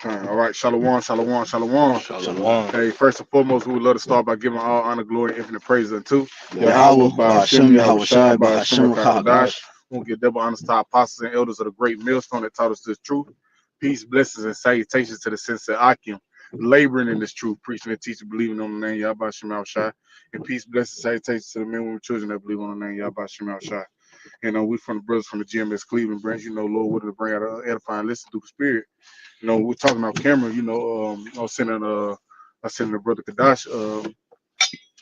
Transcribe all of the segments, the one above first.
All right, shalom, shalom, shalom. Shalom. Hey, first and foremost, we would love to start by giving all honor, glory, and infinite praise unto Yahweh, Yahawah, BAHASHAM, BAHASHAM, Yahawashi, Yahawashai, BAHASHAM, BAHASHAM, HAQADASH. HAQADASH. We'll give double honors to our apostles and elders of the great millstone that taught us this truth. Peace, blessings, and salutations to the sensei Akim, laboring in this truth, preaching and teaching, believing on the name Yahweh Yahawashi. And peace, blessings, salutations to the men, women, and children that believe on the name Yahweh Yahawashi. And we from the brothers from the GMS Cleveland branch, Lord, what to bring out edifying, listen through the spirit. We're talking about camera. I was sending the brother Kadash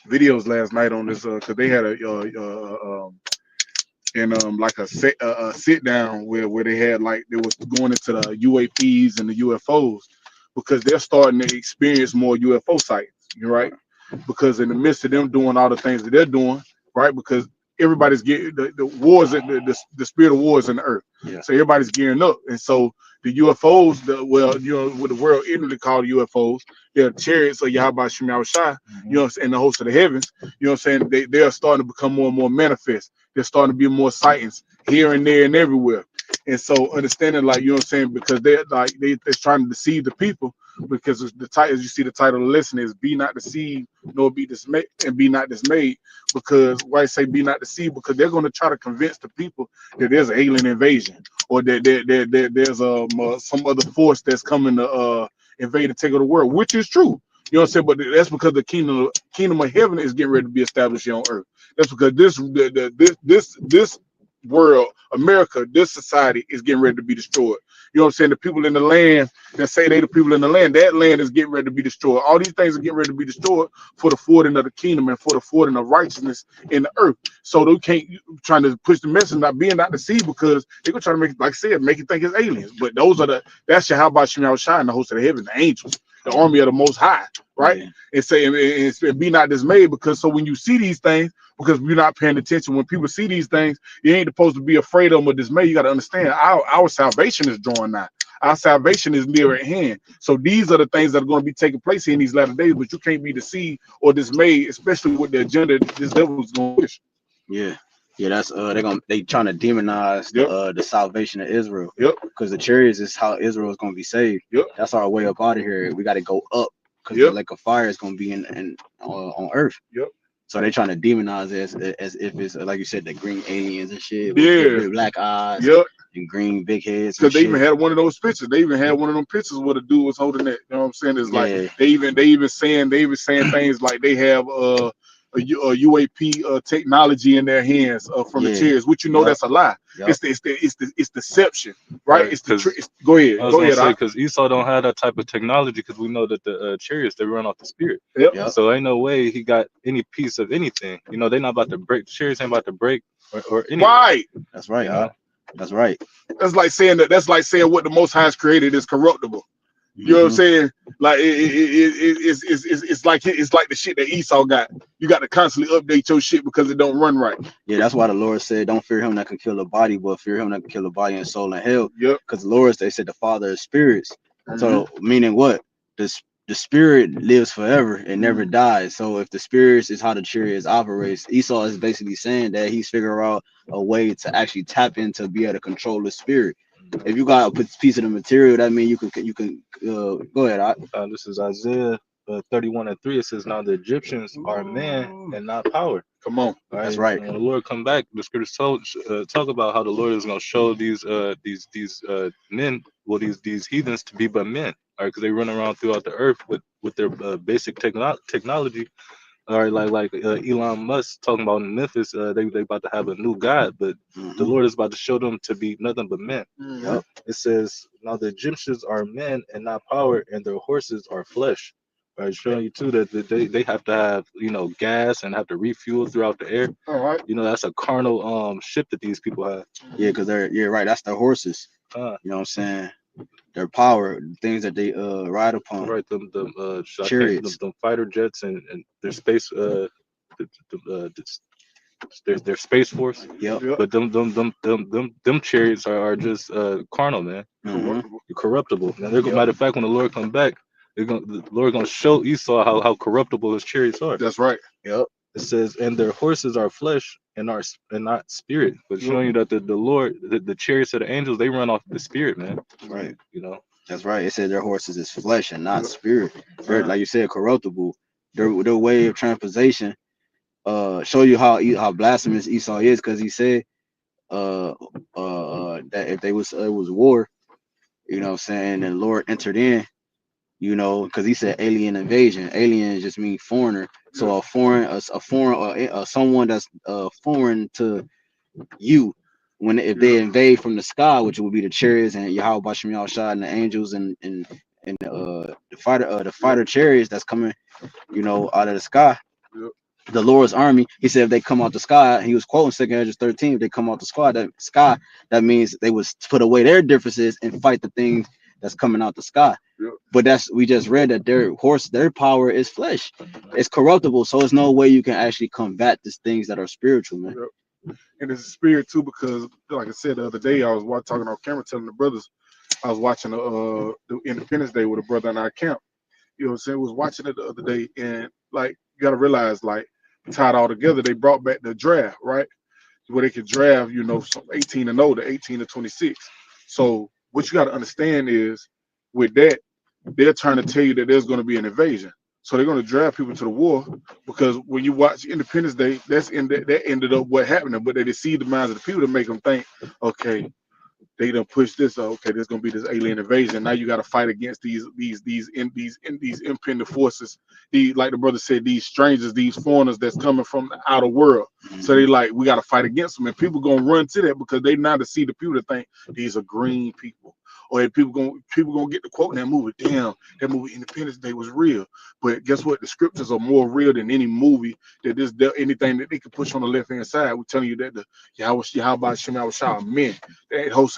videos last night on this because they had a sit down where they had like they was going into the UAPs and the UFOs because they're starting to experience more UFO sightings. You're right, because in the midst of them doing all the things that they're doing, right? Because everybody's getting the wars, the spirit of wars in the earth. Yeah. So everybody's gearing up, and so the UFOs, what the world ignorantly call UFOs, they're chariots of Yahweh Shai, and the host of the heavens. You know what I'm saying? They are starting to become more and more manifest. There's starting to be more sightings here and there and everywhere. And so understanding, like, you know what I'm saying, because they're trying to deceive the people, because the title, as you see, the title of the lesson is "Be not deceived, nor be dismayed, and be not dismayed." Because why I say "be not deceived"? Because they're going to try to convince the people that there's an alien invasion, or that there's some other force that's coming to invade and take over the world, which is true. You know what I'm saying? But that's because the kingdom of heaven is getting ready to be established here on earth. That's because this world, America, this society is getting ready to be destroyed. You know what I'm saying? The people in the land that say they the people in the land, that land is getting ready to be destroyed. All these things are getting ready to be destroyed for the forwarding of the kingdom and for the forwarding of righteousness in the earth. So they can't trying to push the message not being not deceived, because they're gonna try to make it, like I said, make it think it's aliens. But that's Yahweh Shai, the host of the heaven, the angels, the army of the most high, right? Yeah. And say and be not dismayed, because so when you see these things, because we're not paying attention, when people see these things, you ain't supposed to be afraid of them or dismayed. You got to understand our salvation is drawing nigh. Our salvation is near at hand. So these are the things that are going to be taking place here in these latter days, but you can't be deceived or dismayed, especially with the agenda this devil is going to push. Yeah. Yeah, that's they trying to demonize the salvation of Israel. Yep. Because the chariots is how Israel is gonna be saved. Yep. That's our way up out of here. We gotta go up, because the lake of fire is gonna be on earth. Yep. So they trying to demonize it as if it's like you said, the green aliens and shit with black eyes and green big heads. Because they even had one of those pictures. They even had one of them pictures where the dude was holding that. You know what I'm saying? It's like they even saying things like they have a UAP technology in their hands from the chairs, which that's a lie. It's deception, right? It's go ahead. I was gonna say, because Esau don't have that type of technology, because we know that the chariots, they run off the spirit. So ain't no way he got any piece of anything. They're not about to break. The chariots ain't about to break or anything. Right. That's right. That's right. That's like saying what the Most High has created is corruptible. You know what I'm saying? Like it's like the shit that Esau got. You got to constantly update your shit because it don't run right. Yeah, that's why the Lord said, "Don't fear him that can kill the body, but fear him that can kill the body and soul in hell." Yep. Because the Lord, they said, the Father is spirits. So meaning what? The spirit lives forever and never dies. So if the spirits is how the chariots operates, Esau is basically saying that he's figuring out a way to actually tap into be able to control the spirit. If you got a piece of the material, that means you can go ahead. This is Isaiah 31:3. It says, "Now the Egyptians are men and not power." Come on, right? That's right. When the Lord come back, the scriptures talk about how the Lord is going to show these men, well, these heathens to be but men, all right? Because they run around throughout the earth with their basic technology. All right, like Elon Musk talking about in Memphis, they about to have a new god, but the Lord is about to show them to be nothing but men. It says, "Now the Egyptians are men and not power, and their horses are flesh." Right, showing you too that they have to have gas and have to refuel throughout the air. All right. That's a carnal ship that these people have. Yeah, because they're right. That's their horses. You know what I'm saying? Their power, things that they ride upon. Right, them chariots, them fighter jets, and their space their space force. But them chariots are just carnal, man. Corruptible. Now matter of fact, when the Lord come back, the Lord gonna show Esau how corruptible his chariots are. That's right. Yep. It says, "And their horses are flesh and not spirit," but showing you that the Lord, the chariots of the angels, they run off the spirit, man. Right. That's right. It said their horses is flesh and not Yep. spirit. They're, like you said, corruptible. Their way of transposition show you how blasphemous Esau is, because he said that if they was it was war, you know what I'm saying, and the Lord entered in, you know, because he said alien invasion. Alien just means foreigner. So a foreign, someone that's foreign to you, when if they invade from the sky, which would be the chariots and Yahweh Bashim Yahushua and the angels and the fighter chariots that's coming, you know, out of the sky. Yep. The Lord's army. He said if they come out the sky, he was quoting 2 Ezra 13. If they come out the sky, that means they was put away their differences and fight the things that's coming out the sky. Yep. But we just read that their power is flesh. It's corruptible, so there's no way you can actually combat these things that are spiritual, man. Yep. And it's a spirit too, because like I said the other day, I was talking on camera telling the brothers, I was watching the Independence Day with a brother in our camp. You know what I'm saying? Was watching it the other day, and like you gotta realize, like, tied all together, they brought back the draft, right? Where they could draft, you know, from 18 and older, 18 to 26. So what you gotta understand is, with that, they're trying to tell you that there's going to be an invasion. So they're going to draft people to the war, because when you watch Independence Day, that ended up what happened. But they deceived the minds of the people to make them think, okay, they done push this. Okay, there's going to be this alien invasion. Now you got to fight against these impending forces. Like the brother said, these strangers, these foreigners that's coming from the outer world. So they like, we got to fight against them, and people gonna run to that because they now see the people that think these are green people. Or people gonna get the quote in that movie. Damn, that movie Independence Day was real. But guess what? The scriptures are more real than any movie anything that they could push on the left hand side. We're telling you that the YAHAWASHI are men. The host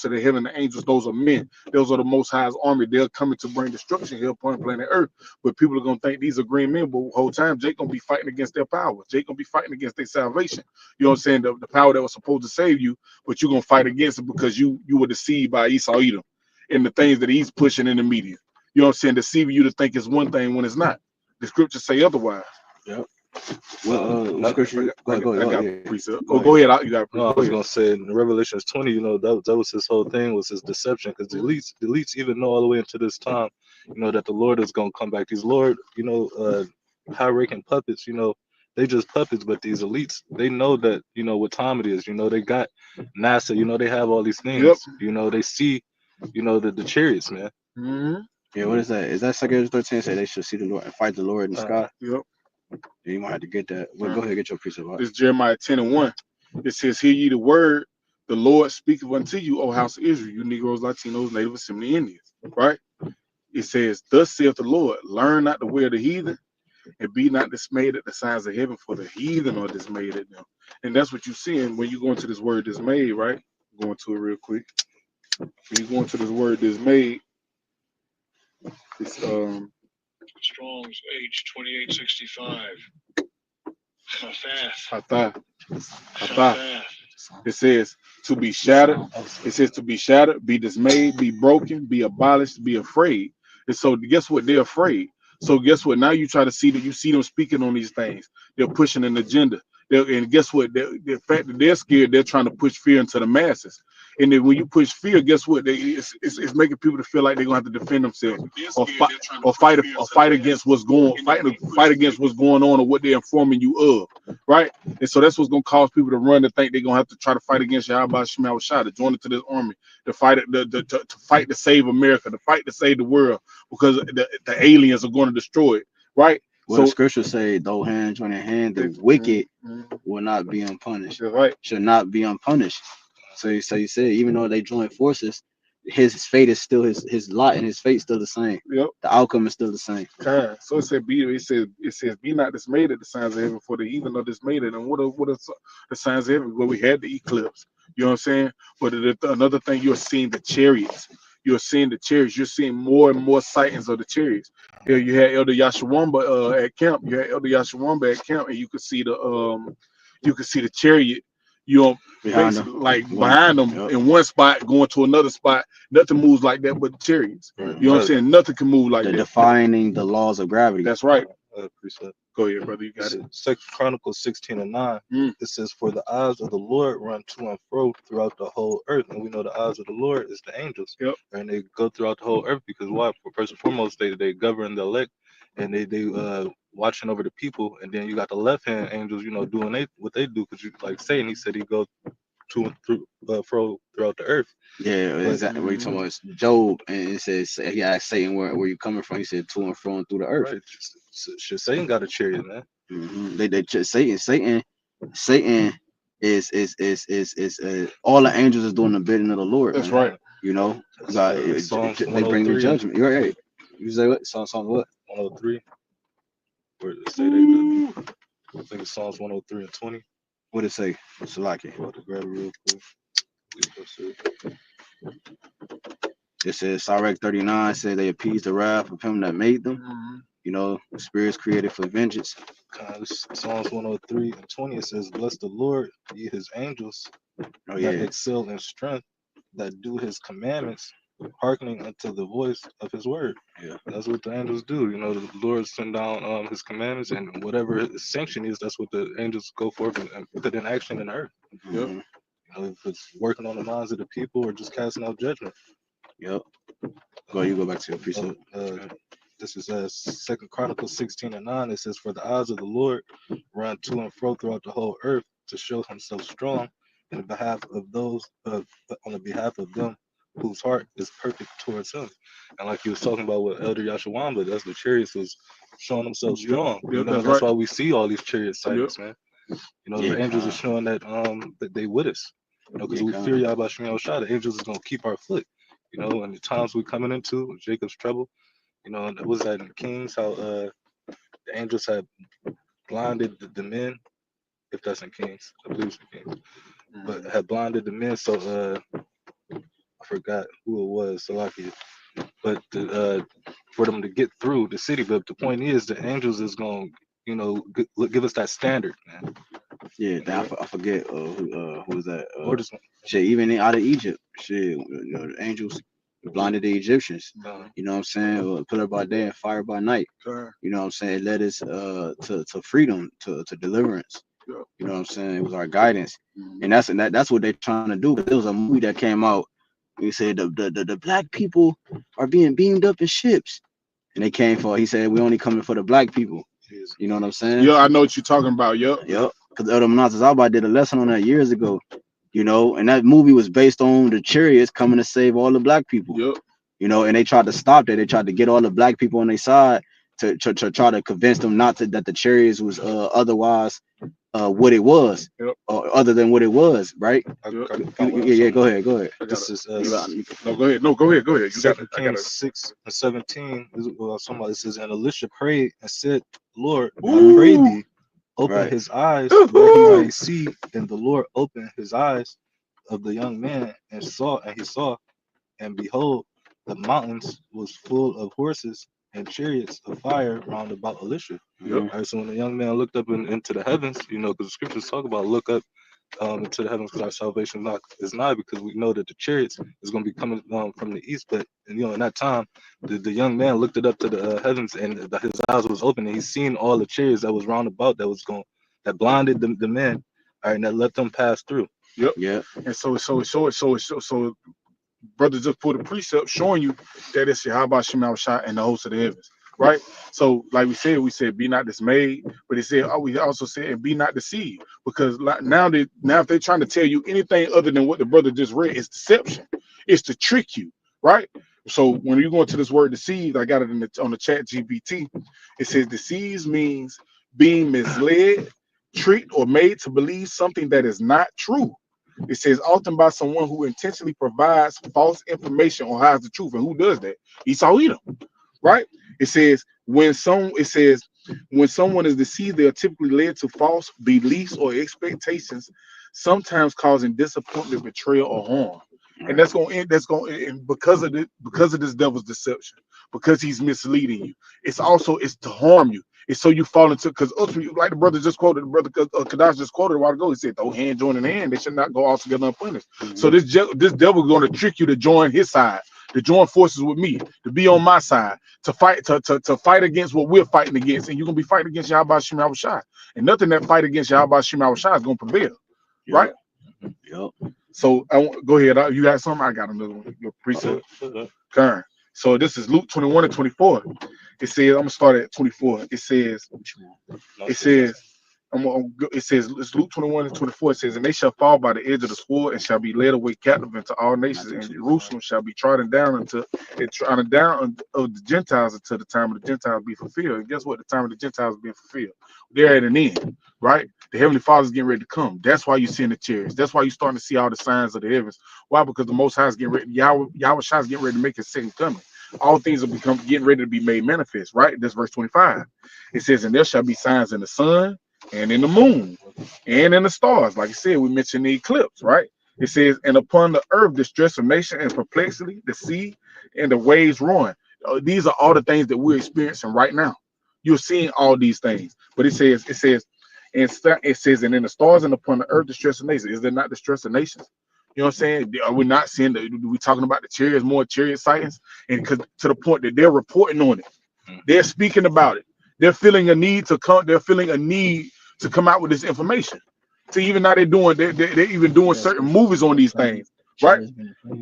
of the heaven, the angels, those are men. Those are the Most High's army. They're coming to bring destruction here upon planet Earth. But people are gonna think these are green men. But the whole time, Jake gonna be fighting against their power. Jake gonna be fighting against their salvation. You know what I'm saying? The power that was supposed to save you, but you're gonna fight against it because you were deceived by Esau Edom and the things that he's pushing in the media. You know what I'm saying? Deceiving you to think it's one thing when it's not. The scriptures say otherwise. Yep. Well, scripture. Go ahead. Go ahead. You got. No, I was gonna say in Revelations 20, you know, that was his whole thing, was his deception, because the elites even know all the way into this time, you know, that the Lord is gonna come back. These Lord, you know, high-ranking puppets, you know, they just puppets, but these elites, they know that, you know, what time it is. You know, they got NASA, you know, they have all these things. Yep. You know, they see, you know, the chariots, man. Mm-hmm. Yeah, what is that? Is that 2 Ezra 13 say they should see the Lord and fight the Lord in the sky? Yep. You might have to get that. Well, go ahead and get your piece of This Jeremiah 10:1. It says, "Hear ye the word, the Lord speaketh unto you, O house of Israel, you Negroes, Latinos, Native Assembly Indians." Right? It says, "Thus saith the Lord, learn not the way of the heathen, and be not dismayed at the signs of heaven, for the heathen are dismayed at them." And that's what you're seeing when you go into this word dismayed, right? Going to it real quick. When you go into this word dismayed, it's Strong's H2865. Hathah. It says to be shattered. It says to be shattered, be dismayed, be broken, be abolished, be afraid. And so guess what? They're afraid. So guess what? Now you try to see that you see them speaking on these things. They're pushing an agenda. And guess what? The fact that they're scared, they're trying to push fear into the masses. And then when you push fear, guess what? It's making people to feel like they're gonna have to defend themselves or fight against what's going on or what they're informing you of, right? And so that's what's gonna cause people to run, to think they're gonna have to try to fight against YAHAWASHI, to join into this army, to fight to fight to save America, to fight to save the world, because the aliens are going to destroy it, right? Well, So the scripture say, though hand join in hand, the wicked will not be unpunished. Right. Should not be unpunished. So you say, even though they join forces, his fate is still his lot, and his fate still the same. Yep. The outcome is still the same. So it says be not dismayed at the signs of heaven, for the heathen are dismayed. And what are the signs of heaven? Well, we had the eclipse. You know what I'm saying? But another thing, you're seeing the chariots. You're seeing the chariots. You're seeing more and more sightings of the chariots. Here you had Elder Yashawamba at camp. You had Elder Yashawamba at camp, and you could see the chariot. You know, behind them in one spot, going to another spot. Nothing moves like that but the chariots. You know what I'm saying? Nothing can move like that. Defining the laws of gravity. That's right. precept. Go ahead, brother. You got it. Second Chronicles 16:9. Mm. It says, "For the eyes of the Lord run to and fro throughout the whole earth," and we know the eyes of the Lord is the angels. Yep. And they go throughout the whole earth because why? For first and foremost, they govern the elect, and they watching over the people. And then you got the left hand angels, doing what they do, because you like Satan. He said he go to and fro throughout the earth. Yeah, exactly. What you talking about? It's Job, and it says he asked Satan where you coming from. He said to and fro and through the earth. Right. Shit, Satan got a chariot, man. They just Satan is all the angels is doing the bidding of the Lord. That's man. right. You know, God, Psalms they bring the 103. judgment. You're right. You say what? Psalm what? 103. Where it say they I think it's Psalms 103 and 20. What it say? Salaki. About to grab it real quick. It says Sirach 39 said they appease the wrath of him that made them. You know, spirits created for vengeance. Psalms 103 and 20, it says, "Bless the Lord, ye his angels, Oh that yeah. excel in strength, that do his commandments, hearkening unto the voice of his word." Yeah. That's what the angels do. The Lord send down his commandments, and whatever his sanction is, that's what the angels go forth and put in action in the earth. Mhm. If it's working on the minds of the people or just casting out judgment. Yep. You go back to your precept. This is Second Chronicles 16:9. It says, "For the eyes of the Lord run to and fro throughout the whole earth to show himself strong in the behalf of those on the behalf of them whose heart is perfect towards him." And like you was talking about with Elder Yashawamba, that's the chariots was showing themselves strong. Yep, That's right. why we see all these chariot sightings, man. Yeah, the angels are showing that they with us. Because we fear YAHAWASHI, the angels is gonna keep our foot. And the times we coming into Jacob's trouble. And it was that in Kings how the angels had blinded the men, if that's in Kings, I believe it's in Kings, but had blinded the men. So I forgot who it was, Salaki. But for them to get through the city, but the point is the angels is gonna, give us that standard, man. Yeah, I forget who was that? Or Shit, even out of Egypt, shit, the angels blinded the Egyptians. You know what I'm saying? Pillar by day and fire by night. You know what I'm saying? It led us to freedom, to deliverance. You know what I'm saying? It was our guidance, and that's what they're trying to do. There was a movie that came out. He said the black people are being beamed up in ships, and they came for. He said we only coming for the black people. You know what I'm saying? Yeah, I know what you're talking about. Yep. Because Elder Manazazaba did a lesson on that years ago. And that movie was based on the chariots coming to save all the black people. Yep. And they tried to stop that. They tried to get all the black people on their side to try to convince them that the chariots was otherwise what it was, other than what it was, right? Yeah, go ahead. This is no, go ahead. No, go ahead. You got it. Kings 6:17. It says, "And Elisha prayed and said, Lord, I pray thee, open his eyes that he might see. And the Lord opened his eyes of the young man and he saw, and behold, the mountains was full of horses and chariots of fire round about Elisha." All right, so when the young man looked up into the heavens, because the scriptures talk about look up into the heavens because our salvation is nigh, because we know that the chariots is going to be coming from the east. But in that time, the young man looked it up to the heavens, and his eyes was open, and he's seen all the chariots that was round about that blinded the men, all right, and that let them pass through. Yep. And so brother just put a precept showing you that it's YAHAWASHI and the host of the heavens, right? So like we said, be not dismayed, but it said, we also said, and be not deceived, because now if they're trying to tell you anything other than what the brother just read, it's deception. It's to trick you, right? So when you go into this word deceived, I got it on the chat GPT. It says deceived means being misled, tricked, or made to believe something that is not true. It says often by someone who intentionally provides false information or hides the truth. And who does that? Esau Edom, right? It says when someone is deceived, they are typically led to false beliefs or expectations, sometimes causing disappointment, betrayal, or harm. And that's going to end because of this devil's deception, because he's misleading you. It's to harm you. It's so you fall into, because ultimately, like the brother just quoted, the brother HAQADASH just quoted a while ago, he said, "Though hand join in hand, they should not go all together unpunished." So this devil's going to trick you to join his side, to join forces with me, to be on my side, to fight to fight against what we're fighting against, and you're gonna be fighting against YAHAWASHI, YAHAWASHI, and nothing that fight against YAHAWASHI, YAHAWASHI is gonna prevail, right? Yep. So I want go ahead. You got something? I got another one. Your precept, Karen. So this is Luke 21 and 24. It says I'm gonna start at 24. It says it's Luke 21 and 24. It says, and they shall fall by the edge of the sword and shall be led away captive into all nations, and Jerusalem shall be trodden down of the Gentiles until the time of the Gentiles be fulfilled. And guess what? The time of the Gentiles being fulfilled. They're at an end, right? The Heavenly Father's getting ready to come. That's why you're seeing the chariots. That's why you're starting to see all the signs of the heavens. Why? Because the Most High is getting ready. YAHAWASHI is getting ready to make his second coming. All things are getting ready to be made manifest, right? That's verse 25. It says, and there shall be signs in the sun and in the moon and in the stars. Like I said, we mentioned the eclipse, right? It says, and upon the earth distress of nation and perplexity, the sea and the waves roaring. These are all the things that we're experiencing right now. You're seeing all these things, but it says, and in the stars and upon the earth distress of nations. Is there not distress of nations? You know what I'm saying? Are we not seeing we talking about the chariots, more chariot sightings, and because to the point that they're reporting on it, they're speaking about it. They're feeling a need to come. They're feeling a need to come out with this information. So even now they're even doing certain movies on these things, right?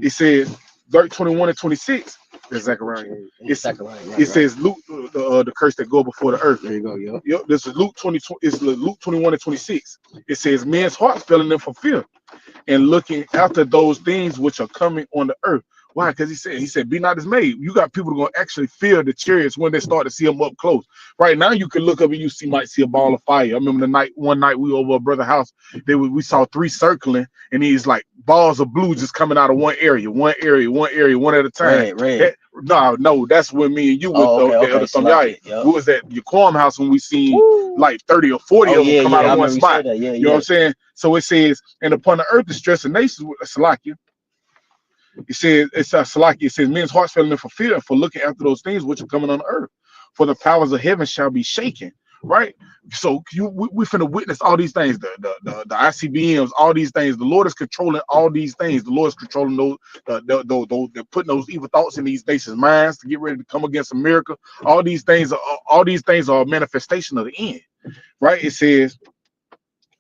It says verse 21 and 26. That's Zechariah. It says Luke, the curse that go before the earth. There you go. Yep. Yep. This is Luke 20. It's Luke 21 and 26. It says men's hearts fell in them for fear, and looking after those things which are coming on the earth. Why? Because he said, be not dismayed. You got people going to actually fear the chariots when they start to see them up close. Right now, you can look up and might see a ball of fire. I remember one night we were over a brother's house. We saw three circling, and he's like balls of blue just coming out of one area, one at a time. Red. No, that's when me and you went Yep. We was at your Quam house when we seen like 30 or 40 of them come out of one spot. You know what I'm saying? So it says, and upon the earth distress of nations, Salakia. It says, it says, men's hearts fell in for fear and for looking after those things which are coming on the earth. For the powers of heaven shall be shaken, right? So we finna witness all these things, the ICBMs, all these things. The Lord is controlling all these things. The Lord is controlling those, they're putting those evil thoughts in these nations' minds to get ready to come against America. All these things are a manifestation of the end, right? It says,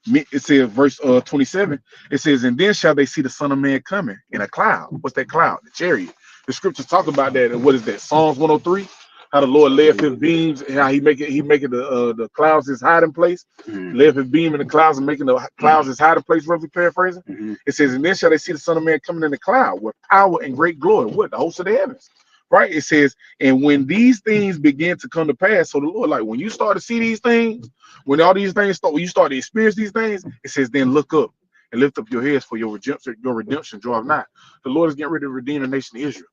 verse 27, it says, and then shall they see the Son of Man coming in a cloud. What's that cloud? The chariot. The scriptures talk about that. And what is that? Psalms 103. How the Lord left his beams and how he making the clouds his hiding place. Left his beam in the clouds and making the clouds his hiding place, roughly paraphrasing. It says, and then shall they see the Son of Man coming in the cloud with power and great glory. What? The host of the heavens. Right? It says, and when these things begin to come to pass, so the Lord, like when you start to see these things, when all these things when you start to experience these things, it says, then look up and lift up your heads for your redemption draweth nigh. The Lord is getting ready to redeem the nation of Israel.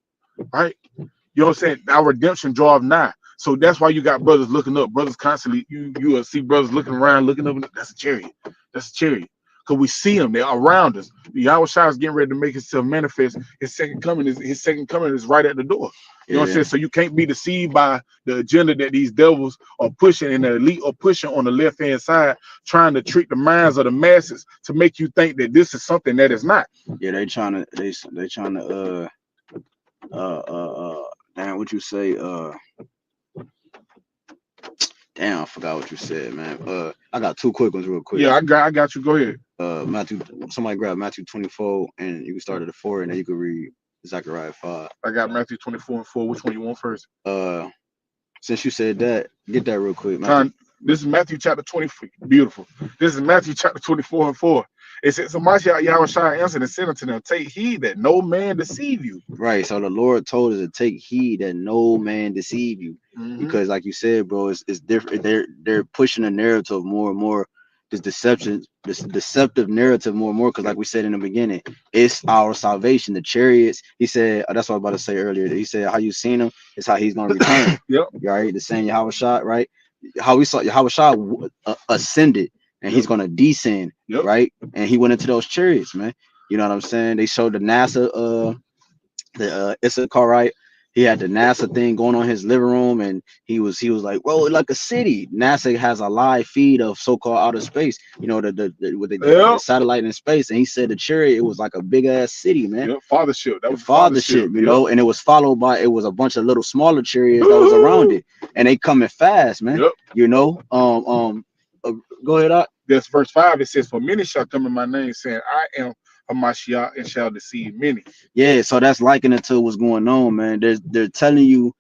Right? You know what I'm saying? Our redemption draweth nigh. So that's why you got brothers looking up, brothers constantly, you will see brothers looking around, looking up, that's a chariot. That's a chariot. Because we see them, they're around us. The YAHAWASHI is getting ready to make himself manifest. His second coming is right at the door. You know what I'm saying? So you can't be deceived by the agenda that these devils are pushing and the elite are pushing on the left-hand side, trying to trick the minds of the masses to make you think that this is something that is not. Yeah, they trying to damn, what you say? Damn, I forgot what you said, man. I got two quick ones real quick. Yeah, I got you. Go ahead. Matthew, somebody grab Matthew 24 and you can start at the 4 and then you can read Zechariah 5. I got Matthew 24 and 4. Which one you want first? Since you said that, get that real quick. This is Matthew chapter 24. Beautiful. This is Matthew chapter 24 and 4. It says, so YAHAWASHI answered and said unto them, take heed that no man deceive you. Right. So the Lord told us to take heed that no man deceive you. Because like you said, bro, it's different. They're pushing the narrative more and more. This deceptive narrative more and more. Because like we said in the beginning, it's our salvation. The chariots, he said, that's what I was about to say earlier. He said, how you seen him is how he's going to return. Yep. Right. The same YAHAWASHI, right? How we saw YAHAWASHI ascended. And he's gonna descend, right? And he went into those chariots, man. You know what I'm saying? They showed the NASA, the Issachar, right? He had the NASA thing going on in his living room, and he was like, "Bro, it's like a city." NASA has a live feed of so-called outer space. You know, the satellite in space, and he said the chariot, it was like a big ass city, man. Yep, fathership. That was Fathership, you know, and it was followed by a bunch of little smaller chariots that was around it, and they coming fast, man. Yep. You know, go ahead, Doc. That's verse 5. It says, "For many shall come in my name, saying, I am a Mashiach, and shall deceive many." Yeah, so that's likening to what's going on, man. They're telling you,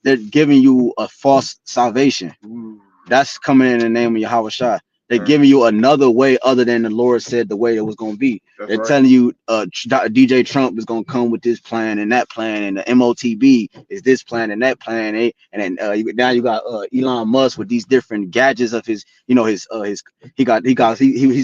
they're giving you a false salvation. Ooh. That's coming in the name of YAHAWASHI. They're Right. giving you another way other than the Lord said the way it was going to be. That's They're right. telling you DJ Trump is going to come with this plan and that plan, and the MOTB is this plan and that plan, and then now you got Elon Musk with these different gadgets of his, you know, he's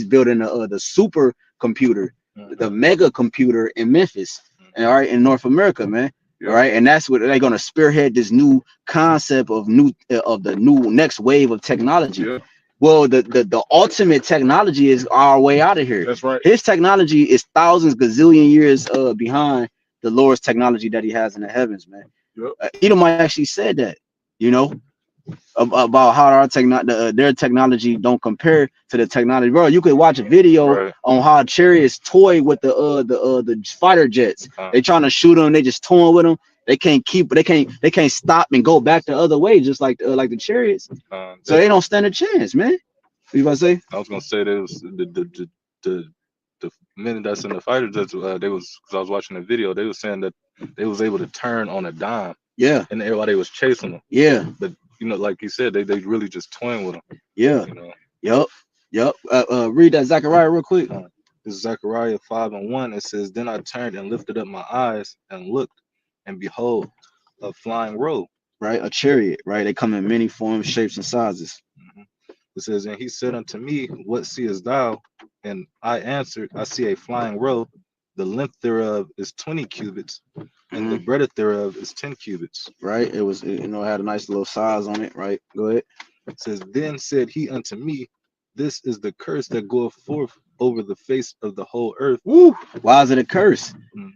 building the super computer, the mega computer in Memphis, and all right, in North America, man. Yep. All right, and that's what they're gonna spearhead this new concept of the new next wave of technology. Yep. Well, the ultimate technology is our way out of here. That's right. His technology is thousands, gazillion years behind the Lord's technology that He has in the heavens, man. Yep. Edomite actually said that, you know, about how our their technology don't compare to the technology. Bro, you could watch a video on how chariots toy with the fighter jets. They trying to shoot them, they just toying with them. They can't they can't stop and go back the other way, just like the chariots. So they don't stand a chance, man. What you about to say? I was gonna say that it was the men that's in the fighter jets. They was, because I was watching the video. They was saying that they was able to turn on a dime. Yeah. And everybody was chasing them. Yeah. But you know, like you said, they really just toying with them. Yeah. You know. Yep. Read that Zechariah real quick. This is Zechariah 5:1. It says, "Then I turned and lifted up my eyes and looked, and behold, a flying robe." Right, a chariot. Right, they come in many forms, shapes, and sizes. It says, "And he said unto me, What seest thou? And I answered, I see a flying robe. The length thereof is 20 cubits, and the breadth thereof is 10 cubits." Right, it was, you know, it had a nice little size on it. Right, go ahead. It says, "Then said he unto me, This is the curse that goeth forth over the face of the whole earth." Woo! Why is it a curse?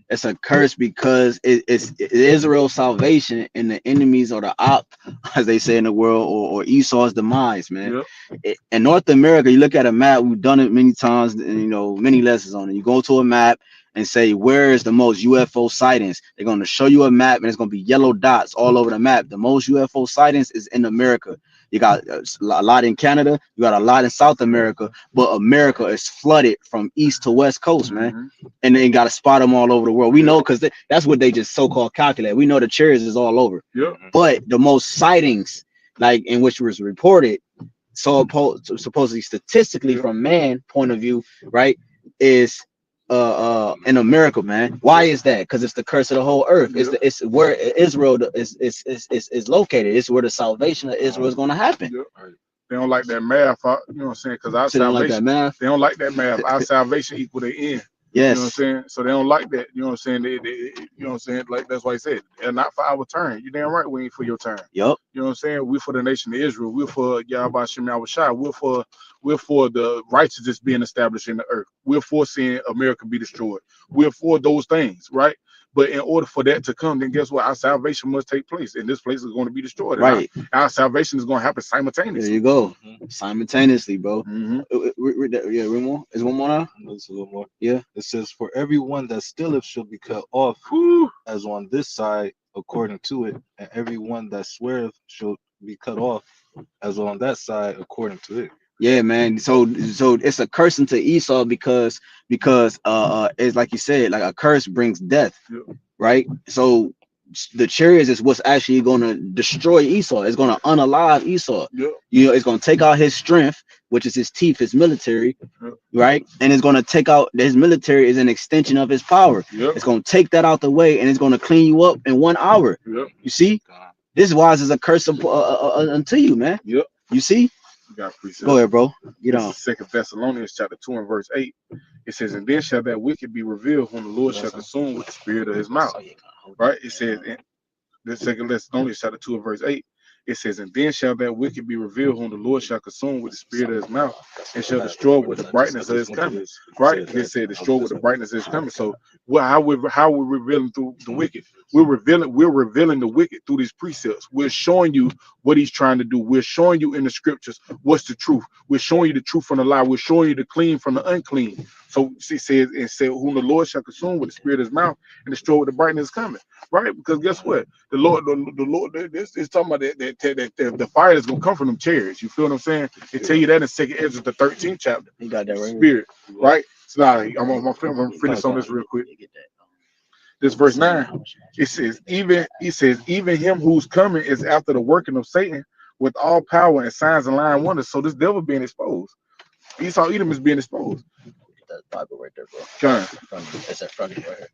It's a curse because it's Israel's salvation and the enemies or the op, as they say in the world, or Esau's demise, man. Yep. In North America, you look at a map, we've done it many times, and you know, many lessons on it. You go to a map and say, where is the most UFO sightings? They're going to show you a map, and it's going to be yellow dots all over the map. The most UFO sightings is in America. You got a lot in Canada, you got a lot in South America, but America is flooded from east to west coast, man. And they got to spot them all over the world. We know, because that's what they just so-called calculate. We know the chariots is all over. But the most sightings, like in which was reported, so supposedly statistically from man point of view, right, is in America, man. Why is that? Because it's the curse of the whole earth. It's where Israel is located. It's where the salvation of Israel is going to happen. They don't like that math, you know what I'm saying? Because our salvation, they don't like that math. Our salvation equal the end. Yes. You know what I'm saying? So they don't like that. You know what I'm saying? They you know what I'm saying? Like, that's why he said, they're not for our turn. You damn right we ain't for your turn. Yep. You know what I'm saying? We're for the nation of Israel. We're for YAHAWASHI. We're for the righteousness being established in the earth. We're for seeing America be destroyed. We're for those things, right? But in order for that to come, then guess what? Our salvation must take place, and this place is going to be destroyed. Right. Our salvation is going to happen simultaneously. There you go. Simultaneously, bro. Yeah, one more. Is one more now? There's a little more. Yeah. It says, "For everyone that stilleth shall be cut off, as on this side according to it, and everyone that sweareth shall be cut off, as on that side according to it." Yeah, man. So it's a curse into Esau because it's like you said, like a curse brings death, right? So the chariots is what's actually going to destroy Esau. It's going to unalive Esau. You know, it's going to take out his strength, which is his teeth, his military, right? And it's going to take out his military is an extension of his power. It's going to take that out the way, and it's going to clean you up in 1 hour. You see, this wise is a curse unto you, man. You see. Go ahead, bro. Get on. 2 Thessalonians chapter 2 and verse 8. It says, "And then shall that wicked be revealed, whom the Lord shall consume with the spirit of his mouth." Right? It says in the 2 Thessalonians chapter 2 and verse 8. It says, and then shall that wicked be revealed, whom the Lord shall consume with the spirit of his mouth, and shall destroy with the brightness of his coming. Right? It said, destroy with the brightness of his coming. So, how we're revealing through the wicked? We're revealing the wicked through these precepts. We're showing you what he's trying to do. We're showing you in the scriptures what's the truth. We're showing you the truth from the lie. We're showing you the clean from the unclean. So she says, and said, whom the Lord shall consume with the spirit of his mouth, and destroy with the brightness of his coming. Right? Because guess what? The Lord, this is talking about that the fire is gonna come from them chariots. You feel what I'm saying? They tell you that in 2 Ezra, the 13th chapter. You got that right. Spirit, right? So now I'm gonna finish on this real quick. This verse 9, it says, even him who's coming is after the working of Satan with all power and signs and lying wonders. So this devil being exposed. Esau Edom is being exposed. That Bible right there, bro. It's that front right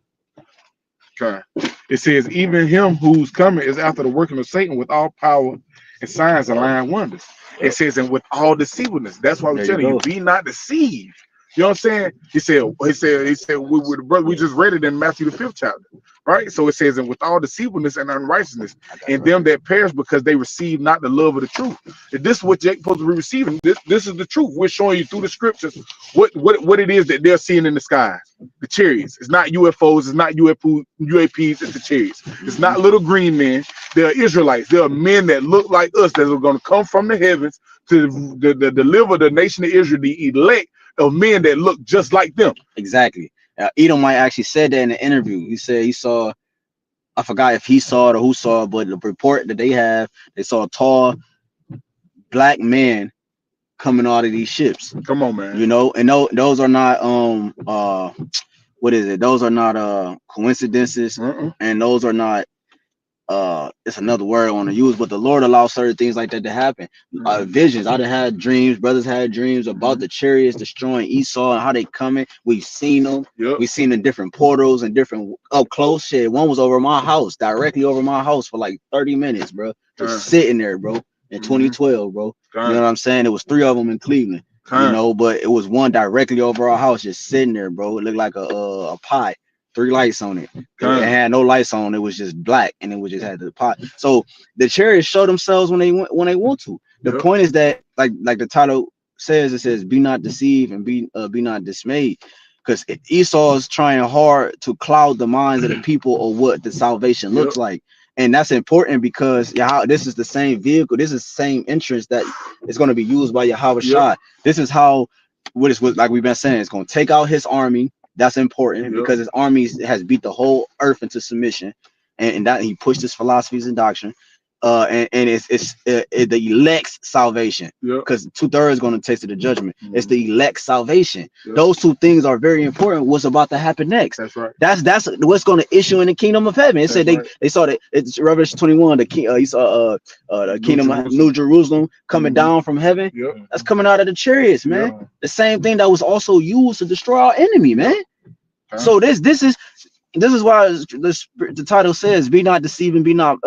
here. It says, even him who's coming is after the working of Satan with all power and signs and lying wonders. It says, and with all deceivableness. That's why we're telling you, be not deceived. You know what I'm saying? He said, we just read it in Matthew the 5th chapter, right? So it says, and with all deceivableness and unrighteousness, and them that perish because they receive not the love of the truth. If this is what Jake's supposed to be receiving, this is the truth. We're showing you through the scriptures what it is that they're seeing in the skies. The chariots. It's not UFOs. It's not UAPs. It's the chariots. It's not little green men. They're Israelites. They are men that look like us that are going to come from the heavens to deliver the nation of Israel, the elect of men that look just like them. Exactly. Edom might actually said that in the interview. He said he saw, I forgot if he saw it or who saw it, but the report that they have, they saw a tall black man coming out of these ships. Come on, man. You know, and those are not what is it? Those are not coincidences, and those are not it's another word I want to use, but the Lord allows certain things like that to happen. Visions. I done had dreams, brothers had dreams about the chariots destroying Esau and how they coming. We've seen them. We've seen in different portals and different up close shit. One was over my house, directly over my house for like 30 minutes, bro. Just sitting there, bro, in 2012, bro. You know what I'm saying? It was 3 of them in Cleveland, you know, but it was one directly over our house, just sitting there, bro. It looked like a pie. 3 lights on it. It had no lights on. It was just black, and it was just had the pot. So the chariots show themselves when they want to. The point is that, like the title says, it says, "Be not deceived and be not dismayed," because Esau is trying hard to cloud the minds of the people of what the salvation looks like, and that's important because this is the same vehicle. This is the same entrance that is going to be used by YAHAWASHI. This is how what is like we've been saying. It's going to take out his army. That's important because his army has beat the whole earth into submission, and that he pushed his philosophies and doctrine, and it's the elect's salvation, because 2/3 is going to taste of the judgment. It's the elect's salvation. Those 2 things are very important. What's about to happen next? That's right. That's what's going to issue in the kingdom of heaven. It said they saw that it's Revelation 21. The king he saw the kingdom of New Jerusalem coming down from heaven. That's coming out of the chariots, man. The same thing that was also used to destroy our enemy, man. So this is why the title says, "Be not deceived and be not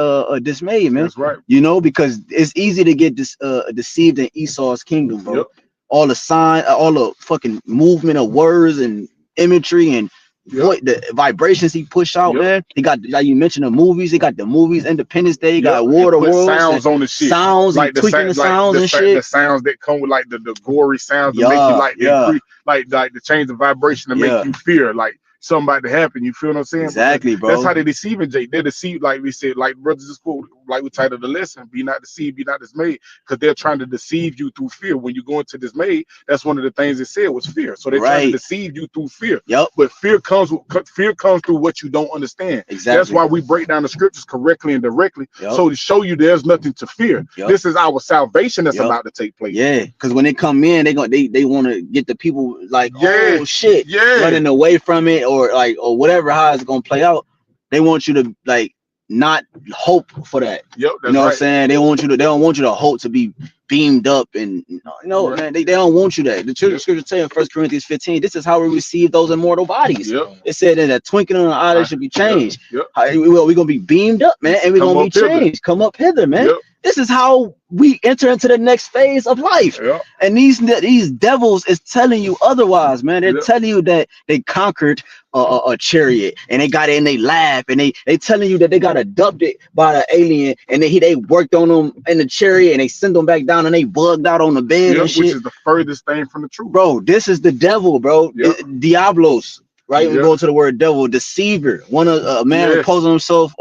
dismayed," man. That's right. You know, because it's easy to get deceived in Esau's kingdom, bro. All the sign, all the fucking movement of words and imagery and the vibrations he pushed out, man. He got, like you mentioned, the movies. He got the movies, Independence Day. He got War of the Worlds. Sounds on the shit. Sounds, like tweaking the sounds and shit. The sounds that come with like the gory sounds that make you like the change of vibration to make you fear like something about to happen. You feel what I'm saying? Exactly, bro. That's how they deceiving, Jake. They deceive, like we said, like brothers just quote, like we titled the lesson, "Be not deceived, be not dismayed," because they're trying to deceive you through fear. When you go into dismay, that's one of the things it said was fear. So they're trying to deceive you through fear. But fear comes through what you don't understand. Exactly. That's why we break down the scriptures correctly and directly, so to show you there's nothing to fear. This is our salvation that's about to take place. Because when they come in, they want to get the people like, oh shit, running away from it, or whatever, how it's gonna play out. They want you to like not hope for that. You know what I'm saying? They don't want you to hope to be beamed up, and man, they don't want you that. The scripture say in 1 Corinthians 15, this is how we receive those immortal bodies. It said that a twinkling in the eye should be changed. We're gonna be beamed up, man, and we're gonna be changed. Come up hither, man. This is how we enter into the next phase of life. Yeah. And these devils is telling you otherwise, man. They're telling you that they conquered a chariot and they got it in their lab, and they telling you that they got abducted by an alien, and they worked on them in the chariot, and they sent them back down, and they bugged out on the bed and shit. Which is the furthest thing from the truth. Bro, this is the devil, bro. Diablos, right? We go to the word devil, deceiver. One of a man opposing himself.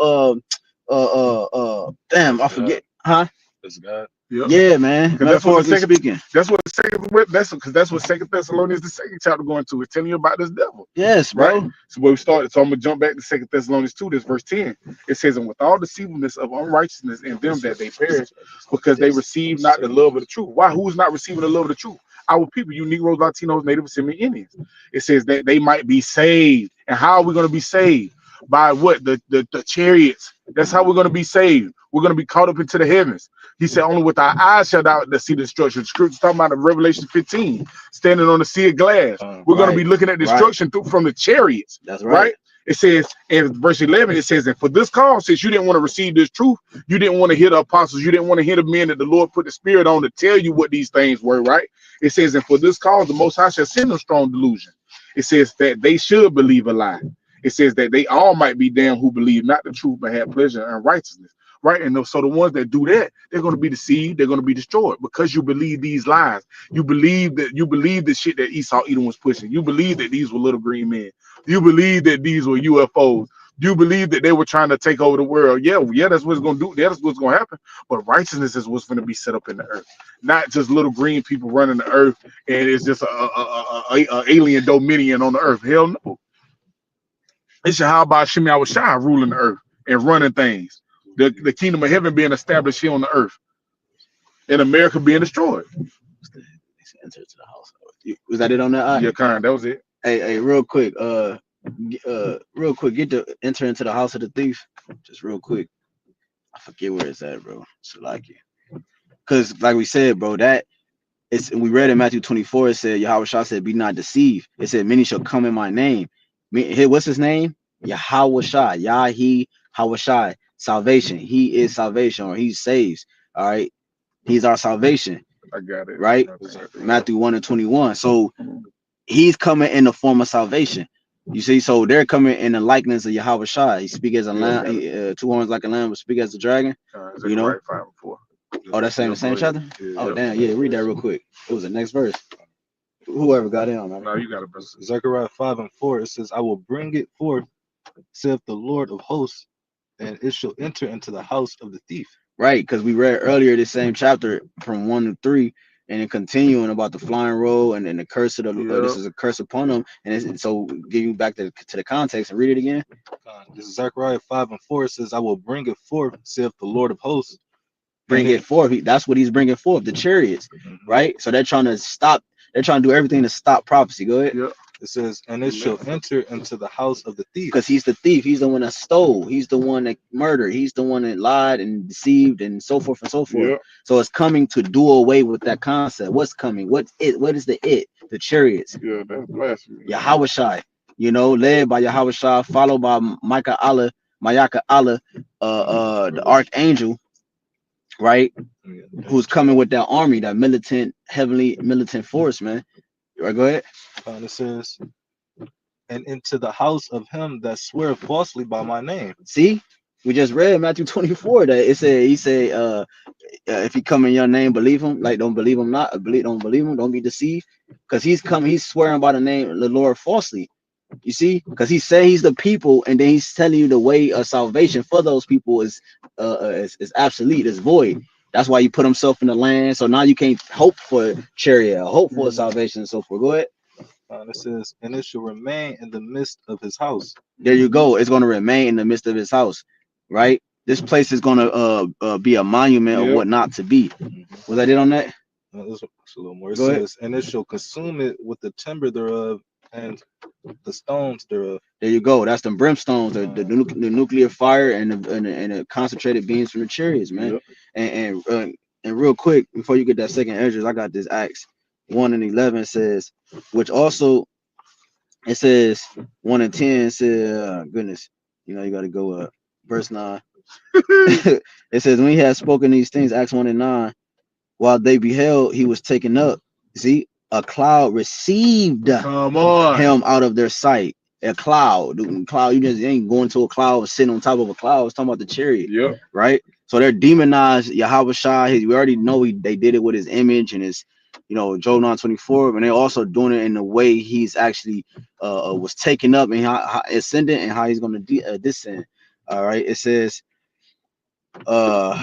Damn, I forget. Huh? That's God. Yeah, man. That's what speaking. That's what Second Thessalonians the second chapter going to is telling you about this devil. Yes, bro. Right? So where we started. So I'm gonna jump back to Second Thessalonians 2, this verse 10. It says, and with all deceivableness of unrighteousness in them that they perish, because they receive not the love of the truth. Why? Who's not receiving the love of the truth? Our people, you Negroes, Latinos, Native Assembly Indians. It says that they might be saved. And how are we going to be saved? By what? The chariots. That's how we're going to be saved. We're going to be caught up into the heavens. He said, only with our eyes shall thou see the destruction. The scripture talking about in Revelation 15, standing on the sea of glass. We're going to be looking at destruction from the chariots. That's right. It says in verse 11, it says, and for this cause, since you didn't want to receive this truth, you didn't want to hear the apostles, you didn't want to hear the men that the Lord put the Spirit on to tell you what these things were, right? It says, and for this cause, the Most High shall send them strong delusion. It says that they should believe a lie. It says that they all might be damned who believe not the truth, but have pleasure and righteousness, right? And so the ones that do that, they're going to be deceived. They're going to be destroyed because you believe these lies. You believe the shit that Esau Edom was pushing. You believe that these were little green men. You believe that these were UFOs. You believe that they were trying to take over the world. Yeah, that's what's going to do. That's what's going to happen. But righteousness is what's going to be set up in the earth, not just little green people running the earth, and it's just a alien dominion on the earth. Hell no. It's YAHAWASHI ruling the earth and running things. The kingdom of heaven being established here on the earth, and America being destroyed. Enter to the house. Was that it on that? Yeah, kind. That was it. Hey, real quick. Get to enter into the house of the thief. Just real quick. I forget where it's at, bro. So like it. Because like we said, bro, we read in Matthew 24, it said, Yahawah said, be not deceived. It said, many shall come in my name. What's his name? YAHAWASHI. YAHWASHI. Salvation. He is salvation, or he saves. All right. He's our salvation. I got it. Right? Matthew 1:21. So he's coming in the form of salvation. You see, so they're coming in the likeness of YAHAWASHI. He speaks as a lamb, 2 horns like a lamb, but speak as a dragon. You know? 5 and 4. Oh, that's the same chapter? Oh, damn. Yeah, read that real quick. It was the next verse. Whoever got in on that. No, you got it, bro. Zechariah 5 and 4. It says, I will bring it forth, saith the Lord of hosts, and it shall enter into the house of the thief. Right, because we read earlier this same chapter from 1 to 3, and then continuing about the flying roll and then the curse of the this is a curse upon them. And so give you back to the context and read it again. This is Zechariah 5 and 4. It says, I will bring it forth, saith the Lord of hosts. Bring it forth. That's what he's bringing forth, the chariots, right? So they're trying to stop. They're trying to do everything to stop prophecy. Go ahead. Yep. It says, and it shall enter into the house of the thief. Because he's the thief. He's the one that stole. He's the one that murdered. He's the one that lied and deceived and so forth and so forth. Yep. So it's coming to do away with that concept. What's coming? What's it? What is the it? The chariots. Yeah, that's blasphemy. YAHAWASHI, led by YAHAWASHI, followed by Mayaka Allah, the archangel, right? Who's coming with that army, that heavenly militant force, man. Right, go ahead. It says, and into the house of him that sweareth falsely by my name. See, we just read Matthew 24 that he said, if he come in your name, believe him. Like, don't believe him not. Don't believe him. Don't be deceived. Because he's swearing by the name of the Lord falsely. You see, because he said he's the people, and then he's telling you the way of salvation for those people is obsolete, is void. That's why he put himself in the land. So now you can't hope for chariot, hope for salvation, and so forth. Go ahead. It says, and it shall remain in the midst of his house. There you go. It's going to remain in the midst of his house, right? This place is going to be a monument of what not to be. Was that it on that? It's a little more. It says, and it shall consume it with the timber thereof and the stones thereof. There you go. That's the brimstones, the nuclear fire, and the concentrated beams from the chariots, man. Yep. And real quick, before you get that second Esdras, I got this Acts 1:11 says, which also it says 1:10 says, goodness, you got to go verse 9. It says, when he had spoken these things, Acts 1 and 9, while they beheld, he was taken up. See, a cloud received Come on. him out of their sight. A cloud, you just ain't going to a cloud sitting on top of a cloud. It's talking about the chariot, Yep. right? So they're demonized Yahawashi. We already know they did it with his image and his, Job 9:24, but they're also doing it in the way he's actually was taken up and how ascendant and how he's going to descend. All right, it says, and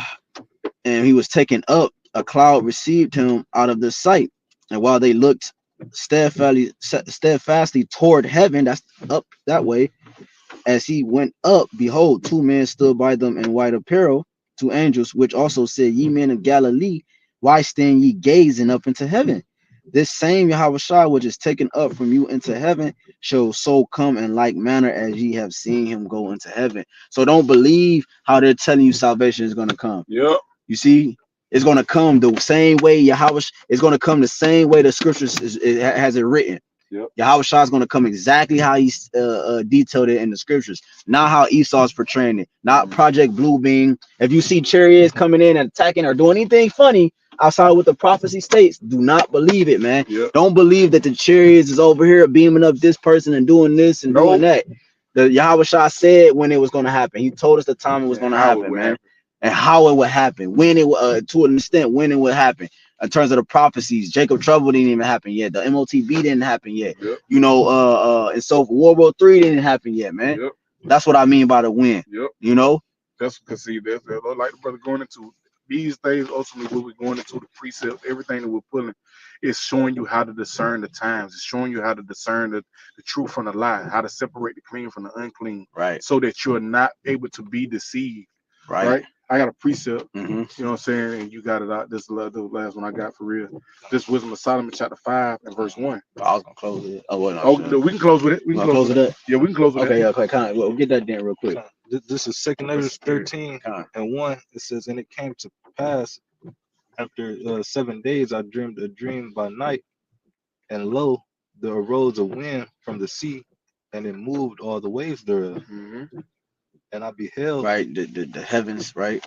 he was taken up, a cloud received him out of the sight, and while they looked steadfastly toward heaven, that's up that way, as he went up, behold, two men stood by them in white apparel, two angels, which also said, ye men of Galilee, why stand ye gazing up into heaven? This same Yahawashi which is taken up from you into heaven shall so come in like manner as ye have seen him go into heaven. So don't believe how they're telling you salvation is going to come. Yep. You see, it's going to come the same way Yahawashi is going to come the same way the scriptures has it written. Yep. Yahawashi is going to come exactly how he's detailed it in the scriptures, not how Esau's portraying it, not Project Bluebeam. If you see chariots coming in and attacking or doing anything funny outside what the prophecy states, do not believe it, man. Yep. Don't believe that the chariots is over here beaming up this person and doing this and doing that. The Yahawashi said when it was going to happen. He told us the time it was going to happen, man. And how it would happen, when it to an extent, when it would happen. In terms of the prophecies, Jacob Trouble didn't even happen yet. The MOTB didn't happen yet. Yep. And so World War III didn't happen yet, man. Yep. That's what I mean by the when. Yep. That's because see, that's like the brother going into these days. Ultimately, what we're going into the precepts, everything that we're pulling, is showing you how to discern the times. It's showing you how to discern the truth from the lie, how to separate the clean from the unclean, right? So that you're not able to be deceived, right? I got a precept, you know what I'm saying, and you got it out. This is the last one I got for real. This Wisdom of Solomon, chapter 5 and verse 1. I was gonna close it. Oh, well, no, we can close with it. We can close with it. Yeah, we can close with it. Okay, okay, kind of. We'll get that down real quick. This is 2 Kings 13 and 1. It says, and it came to pass after 7 days, I dreamed a dream by night, and lo, there arose a wind from the sea, and it moved all the waves thereof. And I beheld, right, the heavens, right?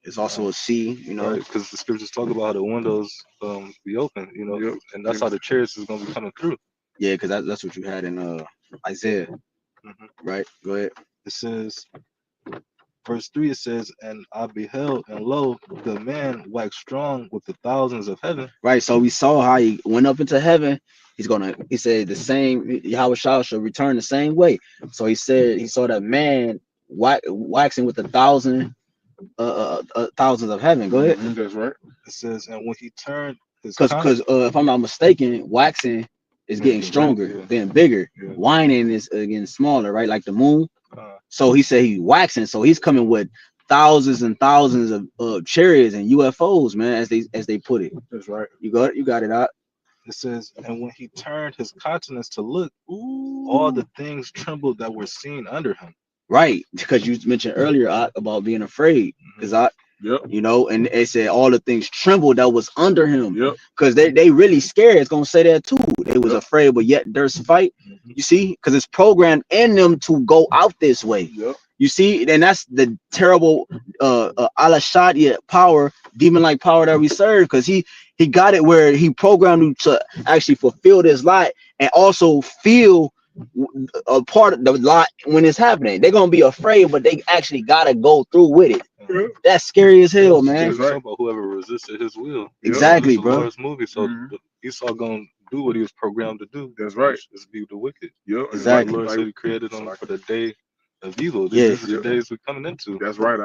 It's also a sea, right, because the scriptures talk about how the windows be open, and that's how the chariots is gonna be coming through. Yeah, because that's what you had in Isaiah, right? Go ahead. It says, verse 3, it says, and I beheld, and lo, the man waxed strong with the thousands of heaven. Right, so we saw how he went up into heaven. He said the same, Yahawashi shall return the same way. So he said he saw that man waxing with 1,000 thousands of heaven. Go ahead. That's right. It says, and when he turned his because if I'm not mistaken, waxing is getting stronger, then bigger. Whining is getting smaller, right? Like the moon. So he said he's waxing, so he's coming with thousands and thousands of chariots and UFOs, man, as they put it. That's right. You got it out. It says, and when he turned his countenance to look, all the things trembled that were seen under him. Right, because you mentioned earlier about being afraid, because and they said all the things trembled that was under him. Because they really scared. It's gonna say that too. They was afraid, but yet there's fight. You see, because it's programmed in them to go out this way. You see, and that's the terrible Al-Shadia power, demon-like power that we serve, because he got it where he programmed you to actually fulfill this lie and also feel a part of the lie when it's happening. They're gonna be afraid, but they actually gotta go through with it. That's scary as hell, man. It's right. About whoever resisted his will. Exactly, bro. Lord's movie, so Esau gonna do what he was programmed to do. That's right. Is be the wicked. Exactly. The Lord said he created them for the day of evil. This is the days we're coming into. That's right.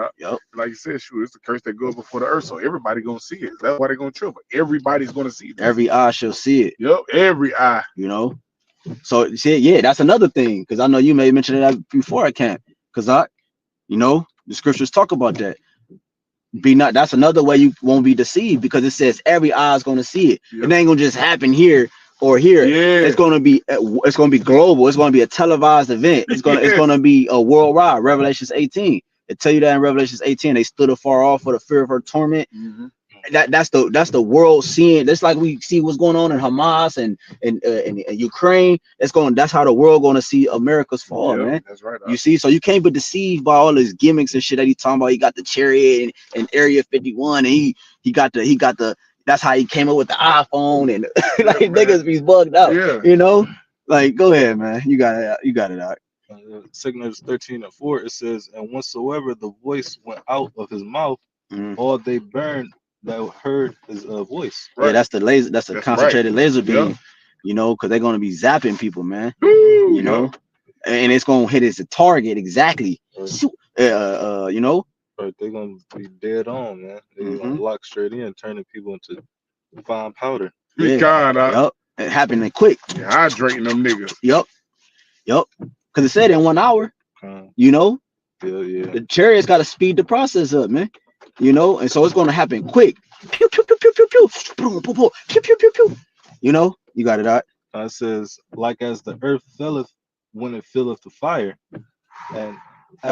Like you said, shoot, it's the curse that goes before the earth, so everybody gonna see it. That's why they're gonna trip. Everybody's gonna see it. Every eye shall see it. Every eye. So see, that's another thing, because I know you may mention that before I can't, because the scriptures talk about that. That's another way you won't be deceived, because it says every eye is going to see it. It ain't gonna just happen here or here. It's gonna be global. It's gonna be a televised event. It's gonna be a worldwide. Revelations 18. It tell you that in Revelations 18, they stood afar off for the fear of her torment. that's the world seeing. That's like we see what's going on in Hamas and Ukraine. That's how the world going to see America's fall, man. That's right. You see, so you can't be deceived by all his gimmicks and shit that he talking about. He got the chariot and Area 51, and he got the. That's how he came up with the iPhone and like niggas be bugged out. Yeah. You know, like go ahead, man. You got it out. Signals 13:4. It says, and whensoever the voice went out of his mouth, all they burned that heard his voice. Yeah, that's the laser. That's a concentrated laser beam. Yep. You know, because they're gonna be zapping people, man. Woo, You know, and it's gonna hit its target exactly. You know. Right, they're gonna be dead on, man. They're gonna lock straight in, turning people into fine powder. Yeah. Yep. It happening quick. Hydrating them niggas. Yep. Because it said in 1 hour. You know. Yeah. The chariots got to speed the process up, man. You know, and so it's gonna happen quick. Pew pew pew pew pew pew. Boom, boom, boom. Pew pew pew pew. You know, you got it out. It says, like as the earth filleth when it filleth the fire, and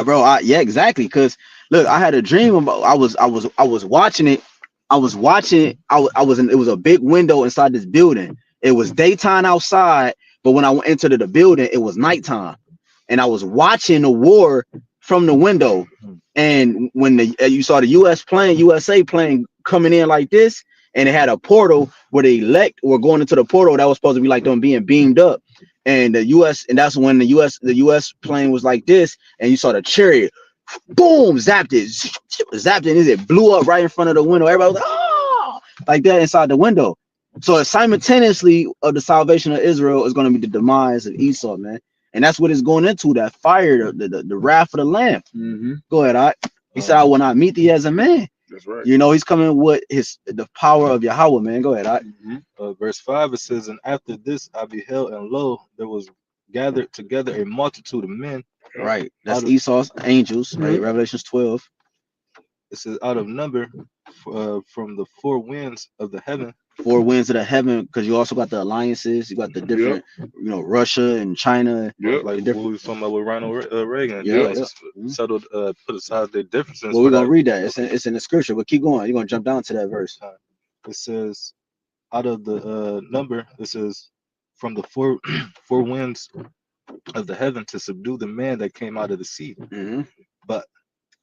bro, yeah, exactly. Because look, I had a dream about. I was watching it. I was in. It was a big window inside this building. It was daytime outside, but when I went into the building, it was nighttime, and I was watching the war from the window. And when you saw the USA plane coming in like this, and it had a portal where the elect were going into the portal that was supposed to be like them being beamed up. And that's when the US plane was like this, and you saw the chariot, boom, zapped it, and it blew up right in front of the window. Everybody was like, oh, like that inside the window. So simultaneously of the salvation of Israel is going to be the demise of Esau, man. And that's what it's going into, that fire, the wrath of the Lamb. Go ahead, he said, I will not meet thee as a man. That's right. You know, he's coming with the power of Yahawah, man. Go ahead, verse 5, it says, and after this I beheld, and lo, there was gathered together a multitude of men. Right. That's Esau's angels, right? Revelations 12. It says, out of number from the four winds of the heaven. Four winds of the heaven, because you also got the alliances. You got the different, you know, Russia and China. Like what we were talking about with Ronald Reagan. Settled, put aside their differences. Well, we're going to read that. It's in the scripture, but keep going. You're going to jump down to that verse. It says, out of the number, it says, from the four winds of the heaven to subdue the man that came out of the sea. But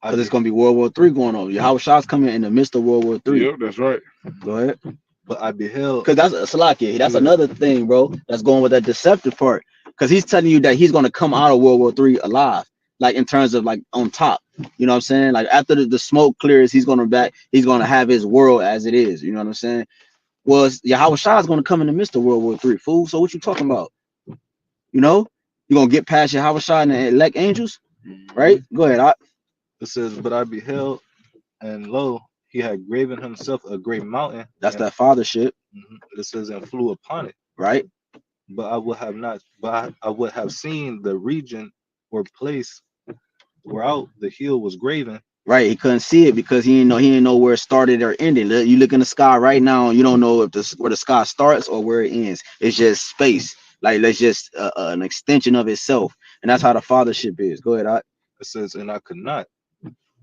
because it's going to be World War III going on. YAHAWASHI's coming in the midst of World War III. Yep, that's right. Go ahead. But I beheld, because that's Salakia. That's another thing, bro. That's going with that deceptive part. Because he's telling you that he's going to come out of World War III alive, like in terms of like on top. You know what I'm saying? Like after the smoke clears, he's going to have his world as it is. You know what I'm saying? Well, YAHAWASHI is going to come in the midst of World War III, fool. So what you talking about? You know, you're going to get past YAHAWASHI and the elect angels, right? Go ahead. It says, but I beheld, and lo, he had graven himself a great mountain. That's that fathership. It says, and flew upon it. Right. But I would have seen the region or place whereout the hill was graven. Right. He couldn't see it because he didn't know where it started or ended. You look in the sky right now, you don't know where the sky starts or where it ends. It's just space. Like it's just an extension of itself. And that's how the fathership is. Go ahead. It says, and I could not.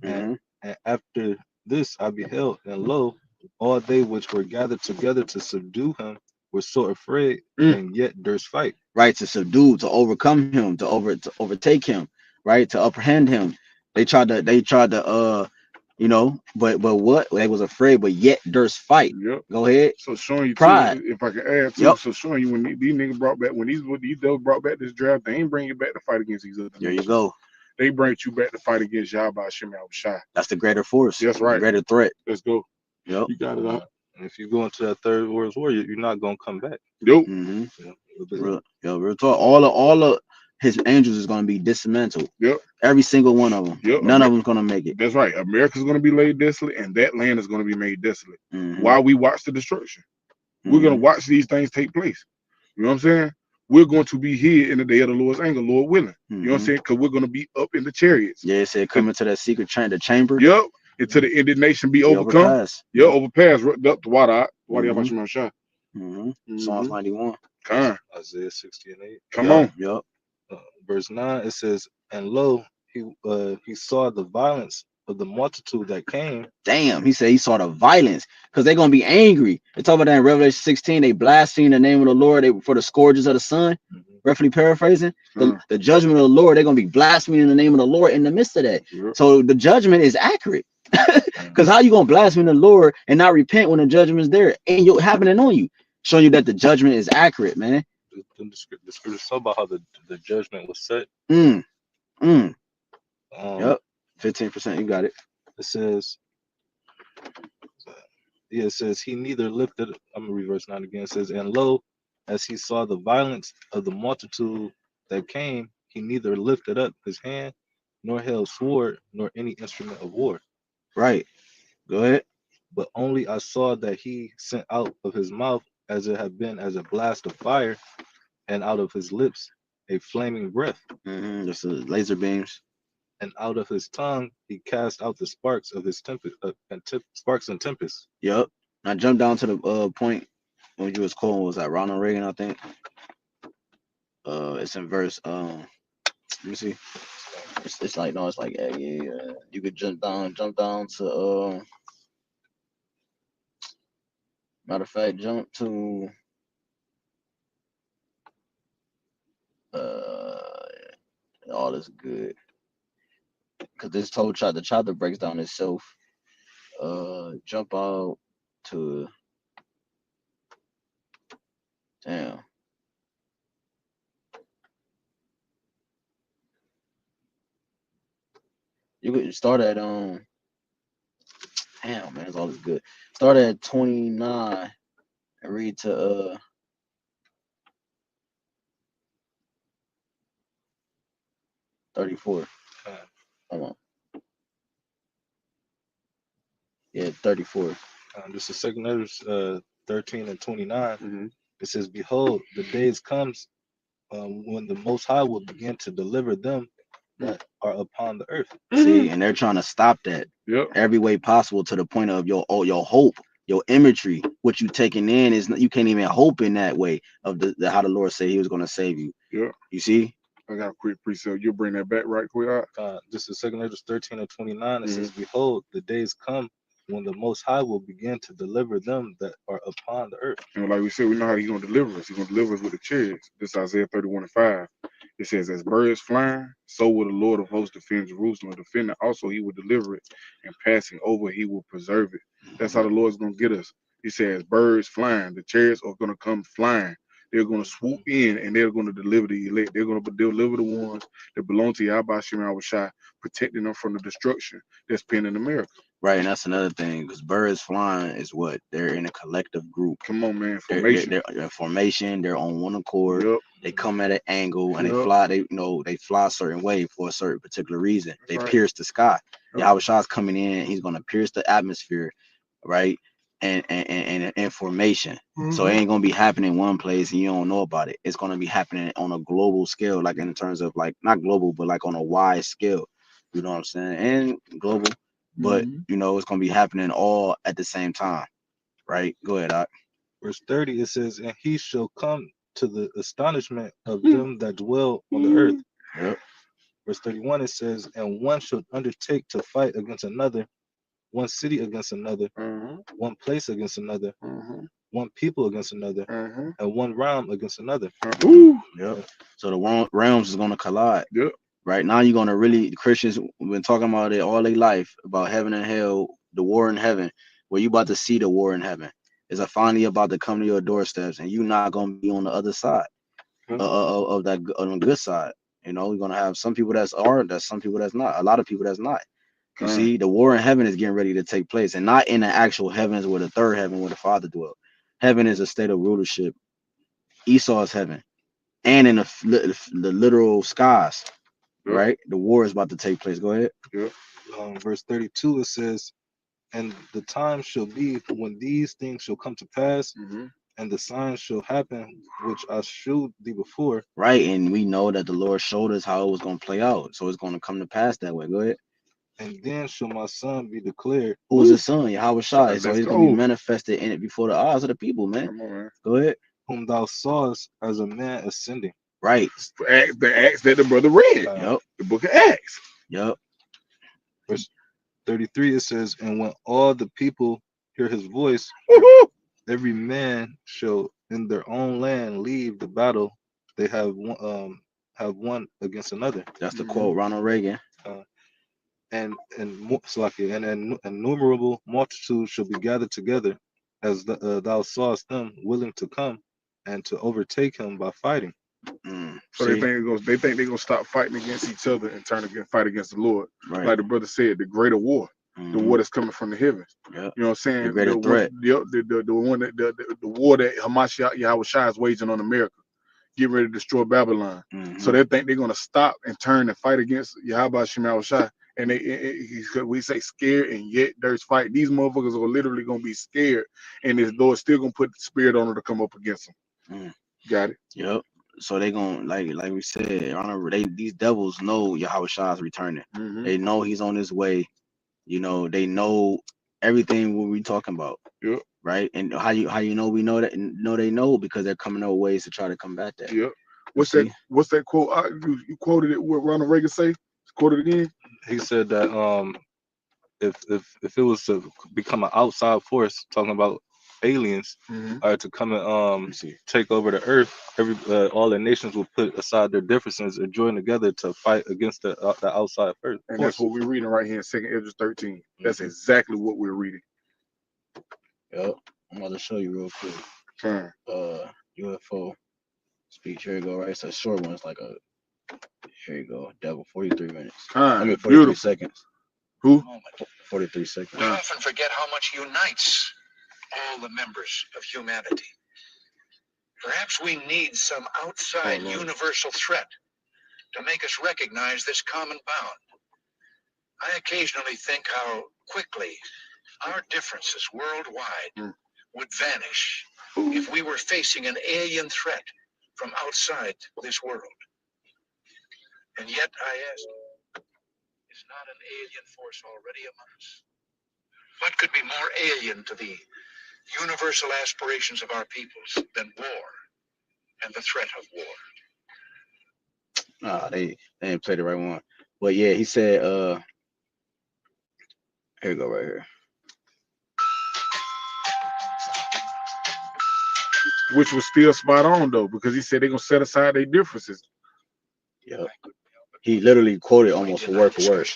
And after this I beheld, and lo, all they which were gathered together to subdue him were so afraid, and yet durst fight. Right, to subdue, to overcome him, to overtake him, right, to apprehend him. They tried to you know, but what? They was afraid, but yet durst fight. Yep. Go ahead. So showing you pride. Too, if I can add to so showing you when these niggas brought back, when these devils brought back this draft, they ain't bring you back to fight against these other. There you go. They bring you back to fight against YAHAWASHI. That's the greater force. That's right. The greater threat. Let's go. Yep. You got it out. And if you go into that third world war, you're not gonna come back. Yep. Real talk. All of his angels is gonna be dismantled. Yep. Every single one of them. Yep. None of them's gonna make it. That's right. America's gonna be laid desolate, and that land is gonna be made desolate. While we watch the destruction, we're gonna watch these things take place. You know what I'm saying? We're going to be here in the day of the Lord's anger, Lord willing. You know what I'm saying? Because we're going to be up in the chariots. Yeah, it said come into that secret chamber. Yep. Until the ended nation be overcome. Yeah, overpass. Up to water. Psalms 91. Isaiah 60 and 8. Come on. Yep. Verse 9, it says, and lo, he saw the violence of the multitude that came. Damn, he said he saw the violence because they're gonna be angry. They talk about that in Revelation 16. They blaspheme the name of the Lord for the scourges of the sun. Roughly paraphrasing, the judgment of the Lord, they're gonna be blaspheming the name of the Lord in the midst of that. So the judgment is accurate. Because how you gonna blaspheme the Lord and not repent when the judgment is there and you're happening on you, showing you that the judgment is accurate, man. The scripture talk about how the judgment was set. Yep, 15%. You got it. It says, yeah, it says he neither lifted. I'm gonna read verse 9 again. It says, and lo, as he saw the violence of the multitude that came, he neither lifted up his hand, nor held sword, nor any instrument of war. Right. Go ahead. But only I saw that he sent out of his mouth as it had been as a blast of fire, and out of his lips a flaming breath. Just laser beams. And out of his tongue he cast out the sparks of his sparks and tempests. Yep. Now jump down to the point when you was calling, was that Ronald Reagan, I think. It's in verse let me see. It's like, no, it's like, yeah. You could jump down to matter of fact, jump to all is good. Because this whole the chapter breaks down itself. Jump out to damn. You could start at damn, man, it's all is good. Start at 29 and read to 34. Hold on. Yeah, 34. This is 2 Letters 13 and 29. It says, behold, the days comes when the Most High will begin to deliver them that are upon the earth. See, and they're trying to stop that every way possible, to the point of your hope, your imagery, what you taking in is you can't even hope in that way of the how the Lord said he was going to save you. You see? I got a quick precept. You'll bring that back right quick. This is 2 Letters 13 and 29. It says, behold, the days come when the Most High will begin to deliver them that are upon the earth. And like we said, we know how he's going to deliver us. He's going to deliver us with the chariots. This is Isaiah 31 and 5. It says, as birds flying, so will the Lord of hosts defend Jerusalem. Defend it also, he will deliver it, and passing over, he will preserve it. That's how the Lord's going to get us. He says, birds flying, the chariots are going to come flying. They're going to swoop in, and they're going to deliver the elect. They're going to deliver the ones that belong to YAHAWASHI, protecting them from the destruction that's pending in America. Right, and that's another thing, because birds flying is what? They're in a collective group. Come on, man. Formation. They're formation. They're on one accord. They come at an angle and they fly. They fly a certain way for a certain particular reason. They pierce the sky. Yahawashi is coming in. He's going to pierce the atmosphere, right? And in formation. So it ain't gonna be happening in one place and you don't know about it. It's gonna be happening on a global scale, like in terms of like not global, but like on a wide scale. You know what I'm saying? And global, but you know it's gonna be happening all at the same time, right? Go ahead, Doc. Verse 30 it says, and he shall come to the astonishment of them that dwell on the earth. Verse 31 it says, and one shall undertake to fight against another, one city against another, one place against another, one people against another, and one realm against another. So the realms is going to collide. Right now, you're going to really, Christians have been talking about it all their life, about heaven and hell, the war in heaven, where you about to see the war in heaven. It's finally about to come to your doorsteps, and you're not going to be on the other side of that, on the good side. You know, we're going to have some people that's some people that's not, a lot of people that's not. You see, the war in heaven is getting ready to take place, and not in the actual heavens where the third heaven where the Father dwells. Heaven is a state of rulership. Esau's heaven, and in the literal skies, right? The war is about to take place. Go ahead. Verse 32 it says, and the time shall be when these things shall come to pass, and the signs shall happen which I shewed thee before. Right, and we know that the Lord showed us how it was going to play out, so it's going to come to pass that way. Go ahead. And then shall my son be declared. Who is his son? Yahawashi. So he's going to be manifested in it before the eyes of the people, man. Come on, man. Go ahead. Whom thou sawest as a man ascending. Right. The Acts that the brother read. The book of Acts. Verse 33 it says, and when all the people hear his voice, Woo-hoo! every man shall in their own land leave the battle they have won against another. That's the quote, Ronald Reagan. And innumerable multitudes shall be gathered together, as thou sawest them willing to come and to overtake him by fighting. So they think they're gonna stop fighting against each other and fight against the Lord. Right. Like the brother said, the greater war, the war that's coming from the heavens. Yep. You know what I'm saying? The greater threat. The war that YAHAWASHI is waging on America, get ready to destroy Babylon. So they think they're gonna stop and turn and fight against YAHAWASHI. And we say scared, and yet there's fight. These motherfuckers are literally gonna be scared, and this Lord still gonna put the spirit on them to come up against them. Got it? Yep. So they gonna like we said, these devils know Yahawashi is returning. They know he's on his way. You know, they know everything what we talking about. Yep. Right? And how you know we know that? No, they know because they're coming up with ways to try to combat that. Yep. What's that quote? You quoted it. What Ronald Reagan say? Quote it again. He said that if it was to become an outside force, talking about aliens, to come and take over the earth, all the nations will put aside their differences and join together to fight against the outside force. And that's what we're reading right here in 2nd Ezra 13. That's exactly what we're reading. Yep. I'm about to show you real quick. UFO speech. Here you go. Right, it's a short one. It's like a. Here you go. Devil. 43 minutes. 43 seconds. Who? 43 seconds. We often forget how much unites all the members of humanity. Perhaps we need some outside universal threat to make us recognize this common bound. I occasionally think how quickly our differences worldwide would vanish if we were facing an alien threat from outside this world. And yet I ask, is not an alien force already among us? What could be more alien to the universal aspirations of our peoples than war and the threat of war? They didn't play the right one. But yeah, he said, here you go, right here. Which was still spot on though, because he said they're gonna set aside their differences. Yep. He literally quoted almost word for word.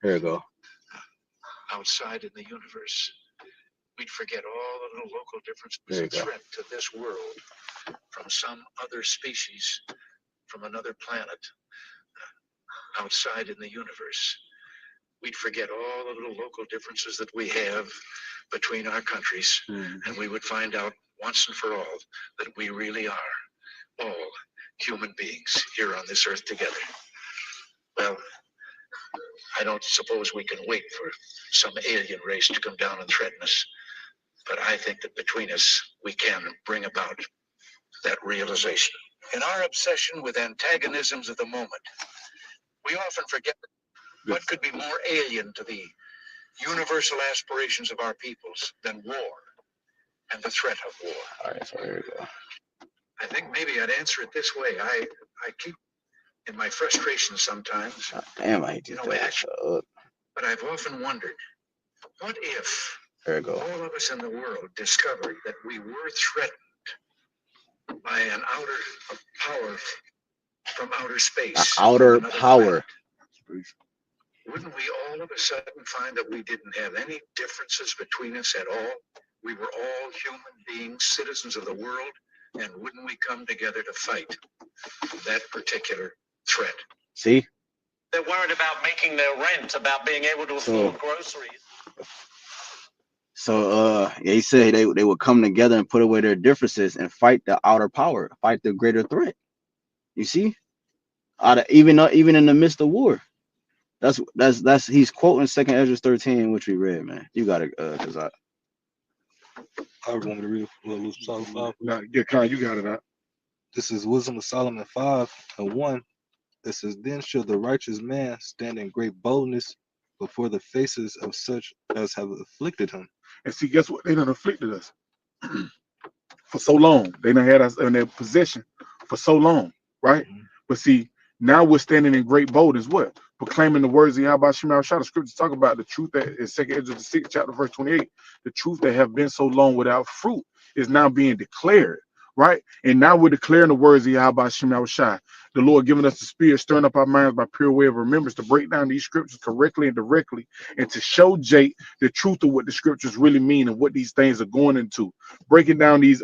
Here you go. Outside in the universe, we'd forget all the little local differences and threat to this world from some other species, from another planet. Outside in the universe, we'd forget all the little local differences that we have between our countries, and we would find out once and for all that we really are all human beings here on this earth together. Well, I don't suppose we can wait for some alien race to come down and threaten us, but I think that between us, we can bring about that realization. In our obsession with antagonisms of the moment, we often forget what could be more alien to the universal aspirations of our peoples than war and the threat of war. All right, so here we go. I think maybe I'd answer it this way. I keep, in my frustration sometimes, damn, I hate these guys. But I've often wondered, what if there you go. all of us in the world discovered that we were threatened by an outer power from outer space? Outer power. Wouldn't we all of a sudden find that we didn't have any differences between us at all? We were all human beings, citizens of the world, and wouldn't we come together to fight that particular threat? See? They're worried about making their rent, about being able to afford groceries. So yeah, he said they would come together and put away their differences and fight the outer power, fight the greater threat. You see? Even in the midst of war. That's he's quoting 2nd Ezra 13, which we read, man. You got it, cause I want me to read Wisdom of Solomon 5. Yeah, Khan, you got it out. This is Wisdom of Solomon 5:1. It says, then shall the righteous man stand in great boldness before the faces of such as have afflicted him. And see, guess what? They done afflicted us for so long. They done had us in their possession for so long, right? But see, now we're standing in great boldness. What? proclaiming the words of Yahweh Shema Shah. The scriptures talk about the truth that in 2nd Ezra the 6th chapter verse 28. The truth that have been so long without fruit is now being declared, right? And now we're declaring the words of Yahweh Shema Shah. The Lord giving us the spirit, stirring up our minds by pure way of remembrance to break down these scriptures correctly and directly, and to show Jake the truth of what the scriptures really mean and what these things are going into. Breaking down these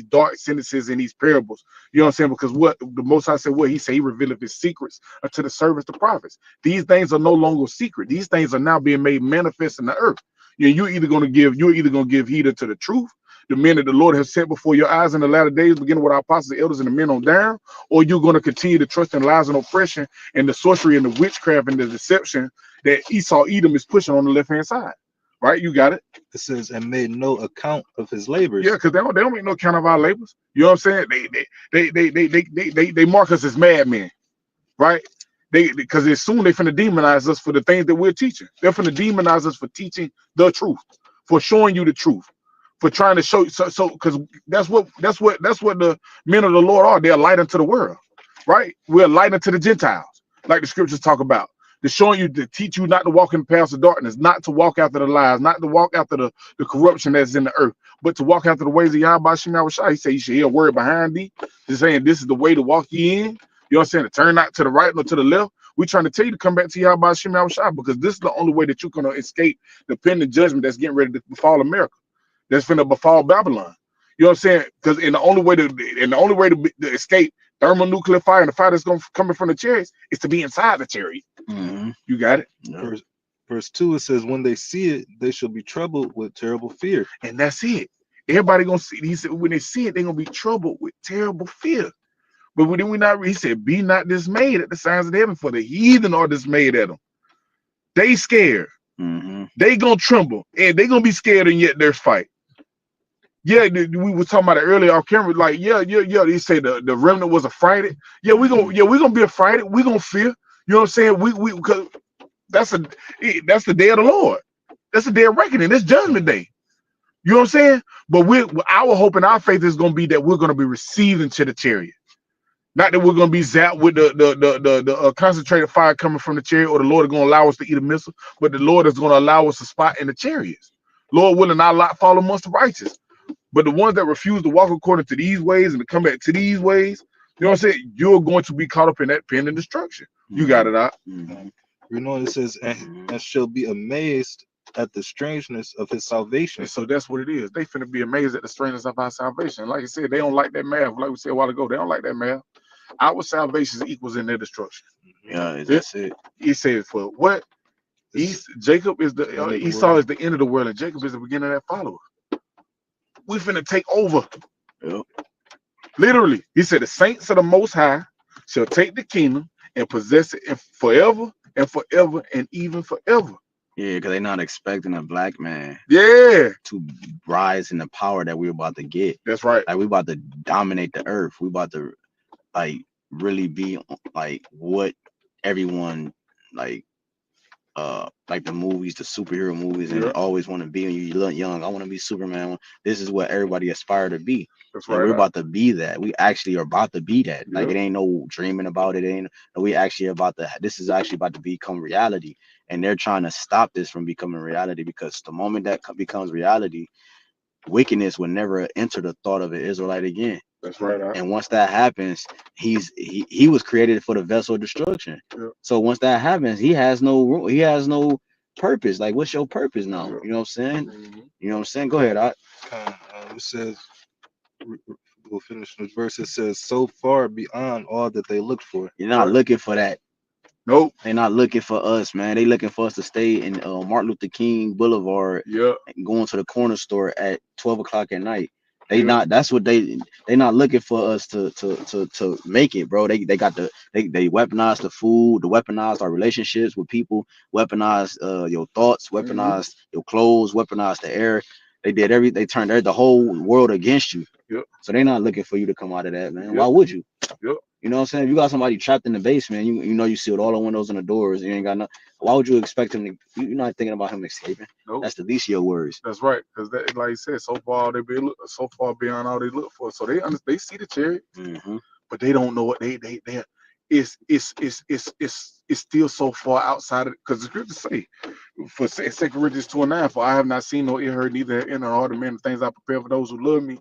dark sentences and these parables. You know what I'm saying? Because what the Most High said, what he said, he revealed his secrets unto the servants, the prophets. These things are no longer secret. These things are now being made manifest in the earth. You're either going to give heed unto the truth, the men that the Lord has set before your eyes in the latter days, beginning with our apostles, elders, and the men on down, or you're going to continue to trust in lies and oppression and the sorcery and the witchcraft and the deception that Esau Edom is pushing on the left hand side. Right? You got it. It says, and made no account of his labors. Yeah, because they don't make no account of our labors. You know what I'm saying? They mark us as madmen, right? Because as soon they finna demonize us for the things that we're teaching. They're finna demonize us for teaching the truth, for showing you the truth, for trying to show. So because that's what the men of the Lord are. They're a light unto the world, right? We're a light unto the Gentiles, like the scriptures talk about. They're showing you, to teach you not to walk in the paths of darkness, not to walk after the lies, not to walk after the corruption that's in the earth, but to walk after the ways of Yahweh Shema Shah. He said you should hear a word behind thee, just saying this is the way to walk ye in. You know what I'm saying? To turn not to the right nor to the left. We're trying to tell you to come back to Yahweh Shema Shah, because this is the only way that you're going to escape the pending judgment that's getting ready to befall America. That's finna befall Babylon. You know what I'm saying? Because the only way to escape thermonuclear fire and the fire that's coming from the chariots is to be inside the chariot. You got it. Verse 2, it says, when they see it, they shall be troubled with terrible fear. And that's it. Everybody gonna see. He said when they see it, they're gonna be troubled with terrible fear. But when we not, he said, be not dismayed at the signs of heaven, for the heathen are dismayed at them. They scared. They gonna tremble, and they gonna be scared, and yet there's fight. Yeah, we were talking about it earlier off camera. Like, yeah. They say the remnant was affrighted. Yeah, we gonna be affrighted. We gonna fear. You know what I'm saying? We because that's the day of the Lord. That's the day of reckoning. That's judgment day. You know what I'm saying? But our hope and our faith is gonna be that we're gonna be received into the chariot. Not that we're gonna be zapped with the concentrated fire coming from the chariot, or the Lord is gonna allow us to eat a missile, but the Lord is gonna allow us to spot in the chariots. Lord willing, our lot fall amongst the righteous. But the ones that refuse to walk according to these ways and to come back to these ways, you know what I'm saying? You're going to be caught up in that pending destruction. You got it out. You know, it says, and shall be amazed at the strangeness of his salvation. And so that's what it is. They finna be amazed at the strangeness of our salvation. Like I said, they don't like that math. Like we said a while ago, they don't like that math. Our salvation equals in their destruction. Yeah, that's it. He said, for what? Jacob is Esau is the end of the world, and Jacob is the beginning of that follower. We finna take over. Yep. Literally, he said the saints of the Most High shall take the kingdom and possess it forever and forever and even forever. Yeah, because they're not expecting a black man to rise in the power that we're about to get. That's right. Like, we about to dominate the earth. We about to really be like what everyone like the movies, the superhero movies, and always want to be when you're young. I want to be Superman. This is what everybody aspire to be. That's right. We're about to be that. We actually are about to be that. Like, it ain't no dreaming about it. We actually about to. This is actually about to become reality. And they're trying to stop this from becoming reality, because the moment that becomes reality, wickedness would never enter the thought of an Israelite again. That's right. And once that happens, he was created for the vessel of destruction. So once that happens, he has no purpose. Like, what's your purpose now? You know what I'm saying? You know what I'm saying? Go ahead. It says, we'll finish this verse. It says, so far beyond all that they looked for. You're not looking for that. Nope. They're not looking for us, man. They looking for us to stay in Martin Luther King Boulevard. And going to the corner store at 12 o'clock at night. They not. That's what they not looking for us to make it, bro. They weaponize the food, weaponize our relationships with people, weaponize your thoughts, weaponize your clothes, weaponize the air. They turned the whole world against you. So they're not looking for you to come out of that, man. Why would you? You know what I'm saying? If you got somebody trapped in the basement, you know you sealed all the windows and the doors, you ain't got nothing. Why would you expect him to? You're not thinking about him escaping. Nope. That's the least of your worries. That's right, because like you said, so far beyond all they look for. So they see the chariot, but they don't know what they it's still so far outside of, because the scriptures say for 2 Corinthians 2:9, for I have not seen nor ear heard, neither in our heart of man the things I prepare for those who love me.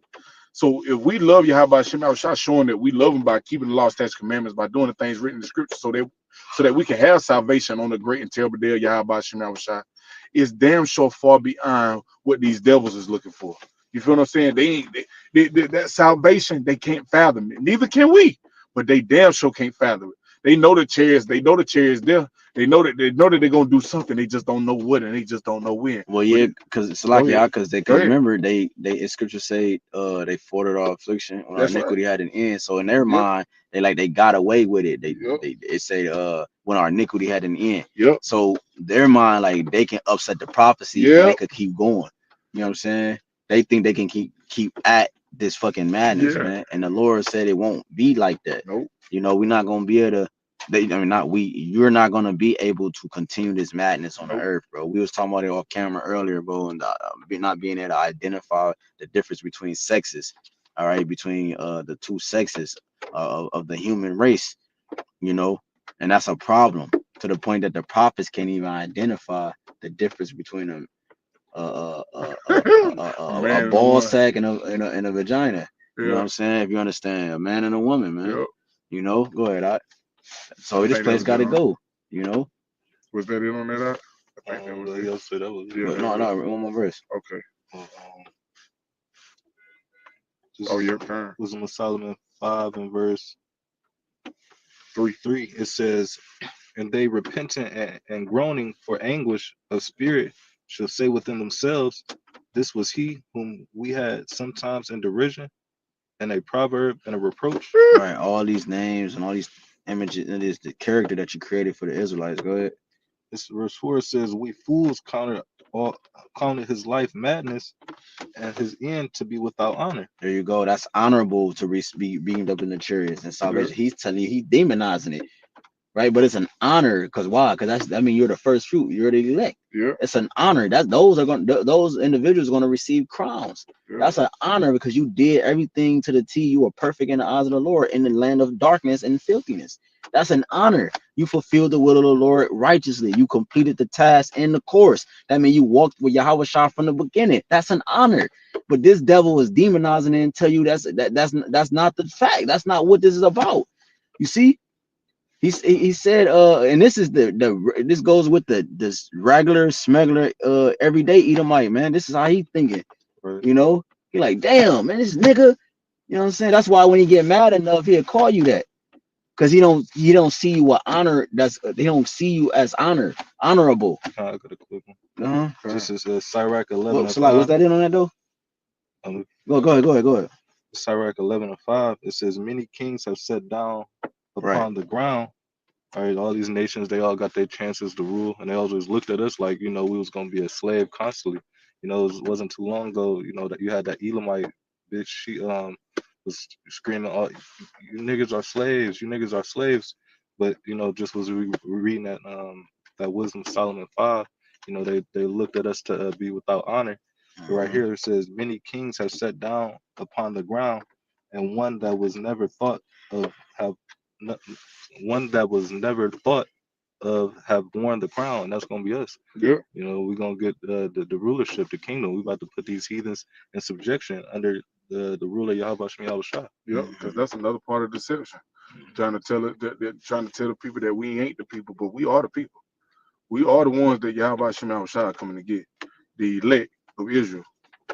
So if we love Yahawah, showing that we love him by keeping the law, statutes, commandments, by doing the things written in the scripture, so that we can have salvation on the great and terrible day of Yahawah, is damn sure far beyond what these devils is looking for. You feel what I'm saying? They ain't that salvation, they can't fathom it. Neither can we, but they damn sure can't fathom it. They know the chairs, there. They know that they're gonna do something. They just don't know what, and they just don't know when. Well, yeah, because it's like because they Go could ahead. remember they in scripture say they fought our affliction when our That's right. iniquity had an end. So in their Yep. mind, they got away with it. Yep. They say when our iniquity had an end. Yep. So their mind, like, they can upset the prophecy and Yep. they could keep going. You know what I'm saying? They think they can keep at this fucking madness, Yeah. man. And the Lord said it won't be like that. Nope. You know, we're not gonna be able to. You're not gonna be able to continue this madness on the Nope. earth, bro. We was talking about it off camera earlier, bro, and not being able to identify the difference between sexes, all right, between the two sexes of the human race, you know, and that's a problem to the point that the prophets can't even identify the difference between a Man, ball woman. sack and a vagina. You know what Yeah. I'm saying? If you understand, a man and a woman, man. Yep. You know, go ahead. So I this think that place was got to it, huh? go. You know. Was that it on that? I think that was it. Yes, that was Yeah, But that was no, it. one more verse. Okay. This Oh, is your turn. Wisdom of Solomon 5 and verse 3. 3. It says, and they repentant and groaning for anguish of spirit shall say within themselves, this was he whom we had sometimes in derision, and a proverb and a reproach. Right, all these names and all these images and this the character that you created for the Israelites. Go ahead. This verse 4 says, we fools counted his life madness and his end to be without honor. There you go. That's honorable to be beamed up in the chariots and salvation. He's telling you, he's demonizing it, right? But it's an honor, because why? Because you're the first fruit. You're the elect. Yeah. It's an honor. Those individuals are going to receive crowns. Yeah. That's an honor because you did everything to the T. You were perfect in the eyes of the Lord in the land of darkness and filthiness. That's an honor. You fulfilled the will of the Lord righteously. You completed the task and the course. That means you walked with YAHWAH from the beginning. That's an honor. But this devil is demonizing it and tell you that's not the fact. That's not what this is about. You see? He said, and this is this goes with this regular smuggler, everyday Edomite, man. This is how he thinking, Right. you know. He like, damn, man, this nigga, you know what I'm saying? That's why when he get mad enough, he'll call you that, because he don't see you with honor. They don't see you as honorable. I got a quick one. This is Sirach 11 Well, and so like, 5. what's that in on that though? Go ahead. Sirach 11 and 5. It says, many kings have sat down upon the ground. All right, all these nations, they all got their chances to rule, and they always looked at us like, you know, we was gonna be a slave constantly. You know, it wasn't too long ago, you know, that you had that Elamite bitch. She was screaming, "Oh, you niggas are slaves! You niggas are slaves!" But you know, just was reading that Wisdom of Solomon 5. You know, they looked at us to be without honor. But right here it says, many kings have sat down upon the ground, and one that was never thought of have worn the crown, and that's gonna be us. Yeah. You know, we're gonna get the rulership, the kingdom. We're about to put these heathens in subjection under the ruler YAHWASHI. Yeah. Because that's another part of deception. Trying to tell it that they're trying to tell the people that we ain't the people, but we are the people. We are the ones that Yahawah coming to get. The elect of Israel,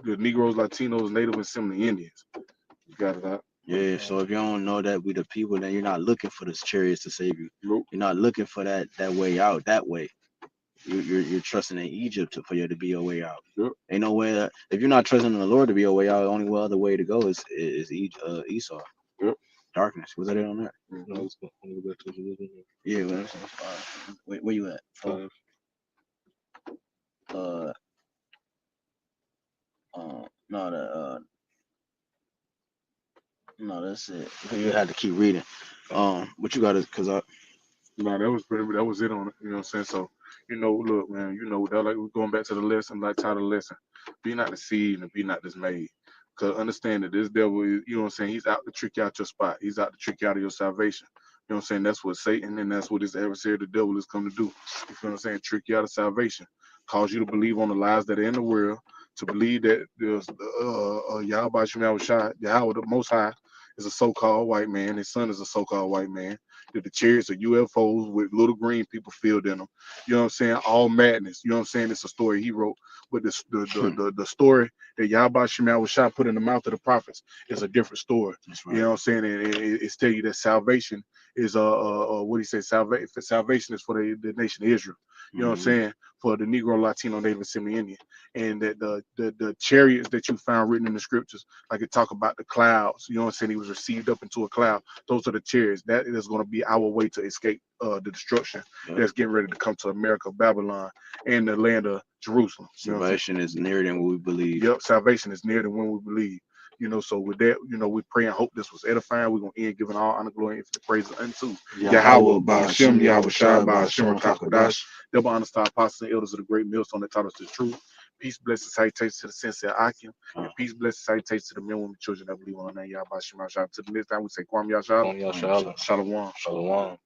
the Negroes, Latinos, Native, and Seminole Indians. You got it out. Yeah, so if you don't know that we the people, then you're not looking for this chariots to save you. Nope. You're not looking for that way out that way. You're trusting in Egypt for you to be your way out. Yep. Ain't no way that, if you're not trusting in the Lord to be your way out, the only other way to go is Esau. Yep. Darkness. Was that it on that? Mm-hmm. No, let's go back to the wisdom. Yeah, well, that's fine. Where you at? 5. No, that's it. You had to keep reading. What you got is because No, that was it on it. You know what I'm saying? So, you know, look, man, you know, that, like we're going back to the lesson, like title of the lesson. Be not deceived and be not dismayed. Because understand that this devil is, you know what I'm saying, he's out to trick you out your spot. He's out to trick you out of your salvation. You know what I'm saying? That's what Satan and that's what his adversary, the devil, is come to do. You feel what I'm saying? Trick you out of salvation, cause you to believe on the lies that are in the world, to believe that there's Yahweh, the Most High, is a so-called white man. His son is a so-called white man. That the chariots are UFOs with little green people filled in them. You know what I'm saying? All madness. You know what I'm saying? It's a story he wrote, but the story that Yahweh Shemel put in the mouth of the prophets is a different story. That's You know what I'm saying? And it's tell you that salvation is what he said, salvation is for the nation of Israel. You know what I'm saying? For the Negro, Latino, Native, and Semi-Indian. And that the chariots that you found written in the scriptures, like it talk about the clouds, you know what I'm saying? He was received up into a cloud. Those are the chariots. That is going to be our way to escape the destruction that's getting ready to come to America, Babylon, and the land of Jerusalem. You know what I'm saying? Salvation is nearer than what we believe. Yep, salvation is near than when we believe. You know, so with that, you know, we pray and hope this was edifying. We're gonna end giving all honor, glory, and infinite praise unto Yahawah, BAHASHAM, YAHAWASHI, BAHASHAM, HAQADASH. Double honor to our apostles and elders of the great millstone that taught us the truth. Peace, blessings, salutations to the sincere Akim. And peace, blessings, salutations to the men, women, children that believe on the name Yahweh. To the next time we say Kwam Yashala. Yashala. Shalom. Shalom.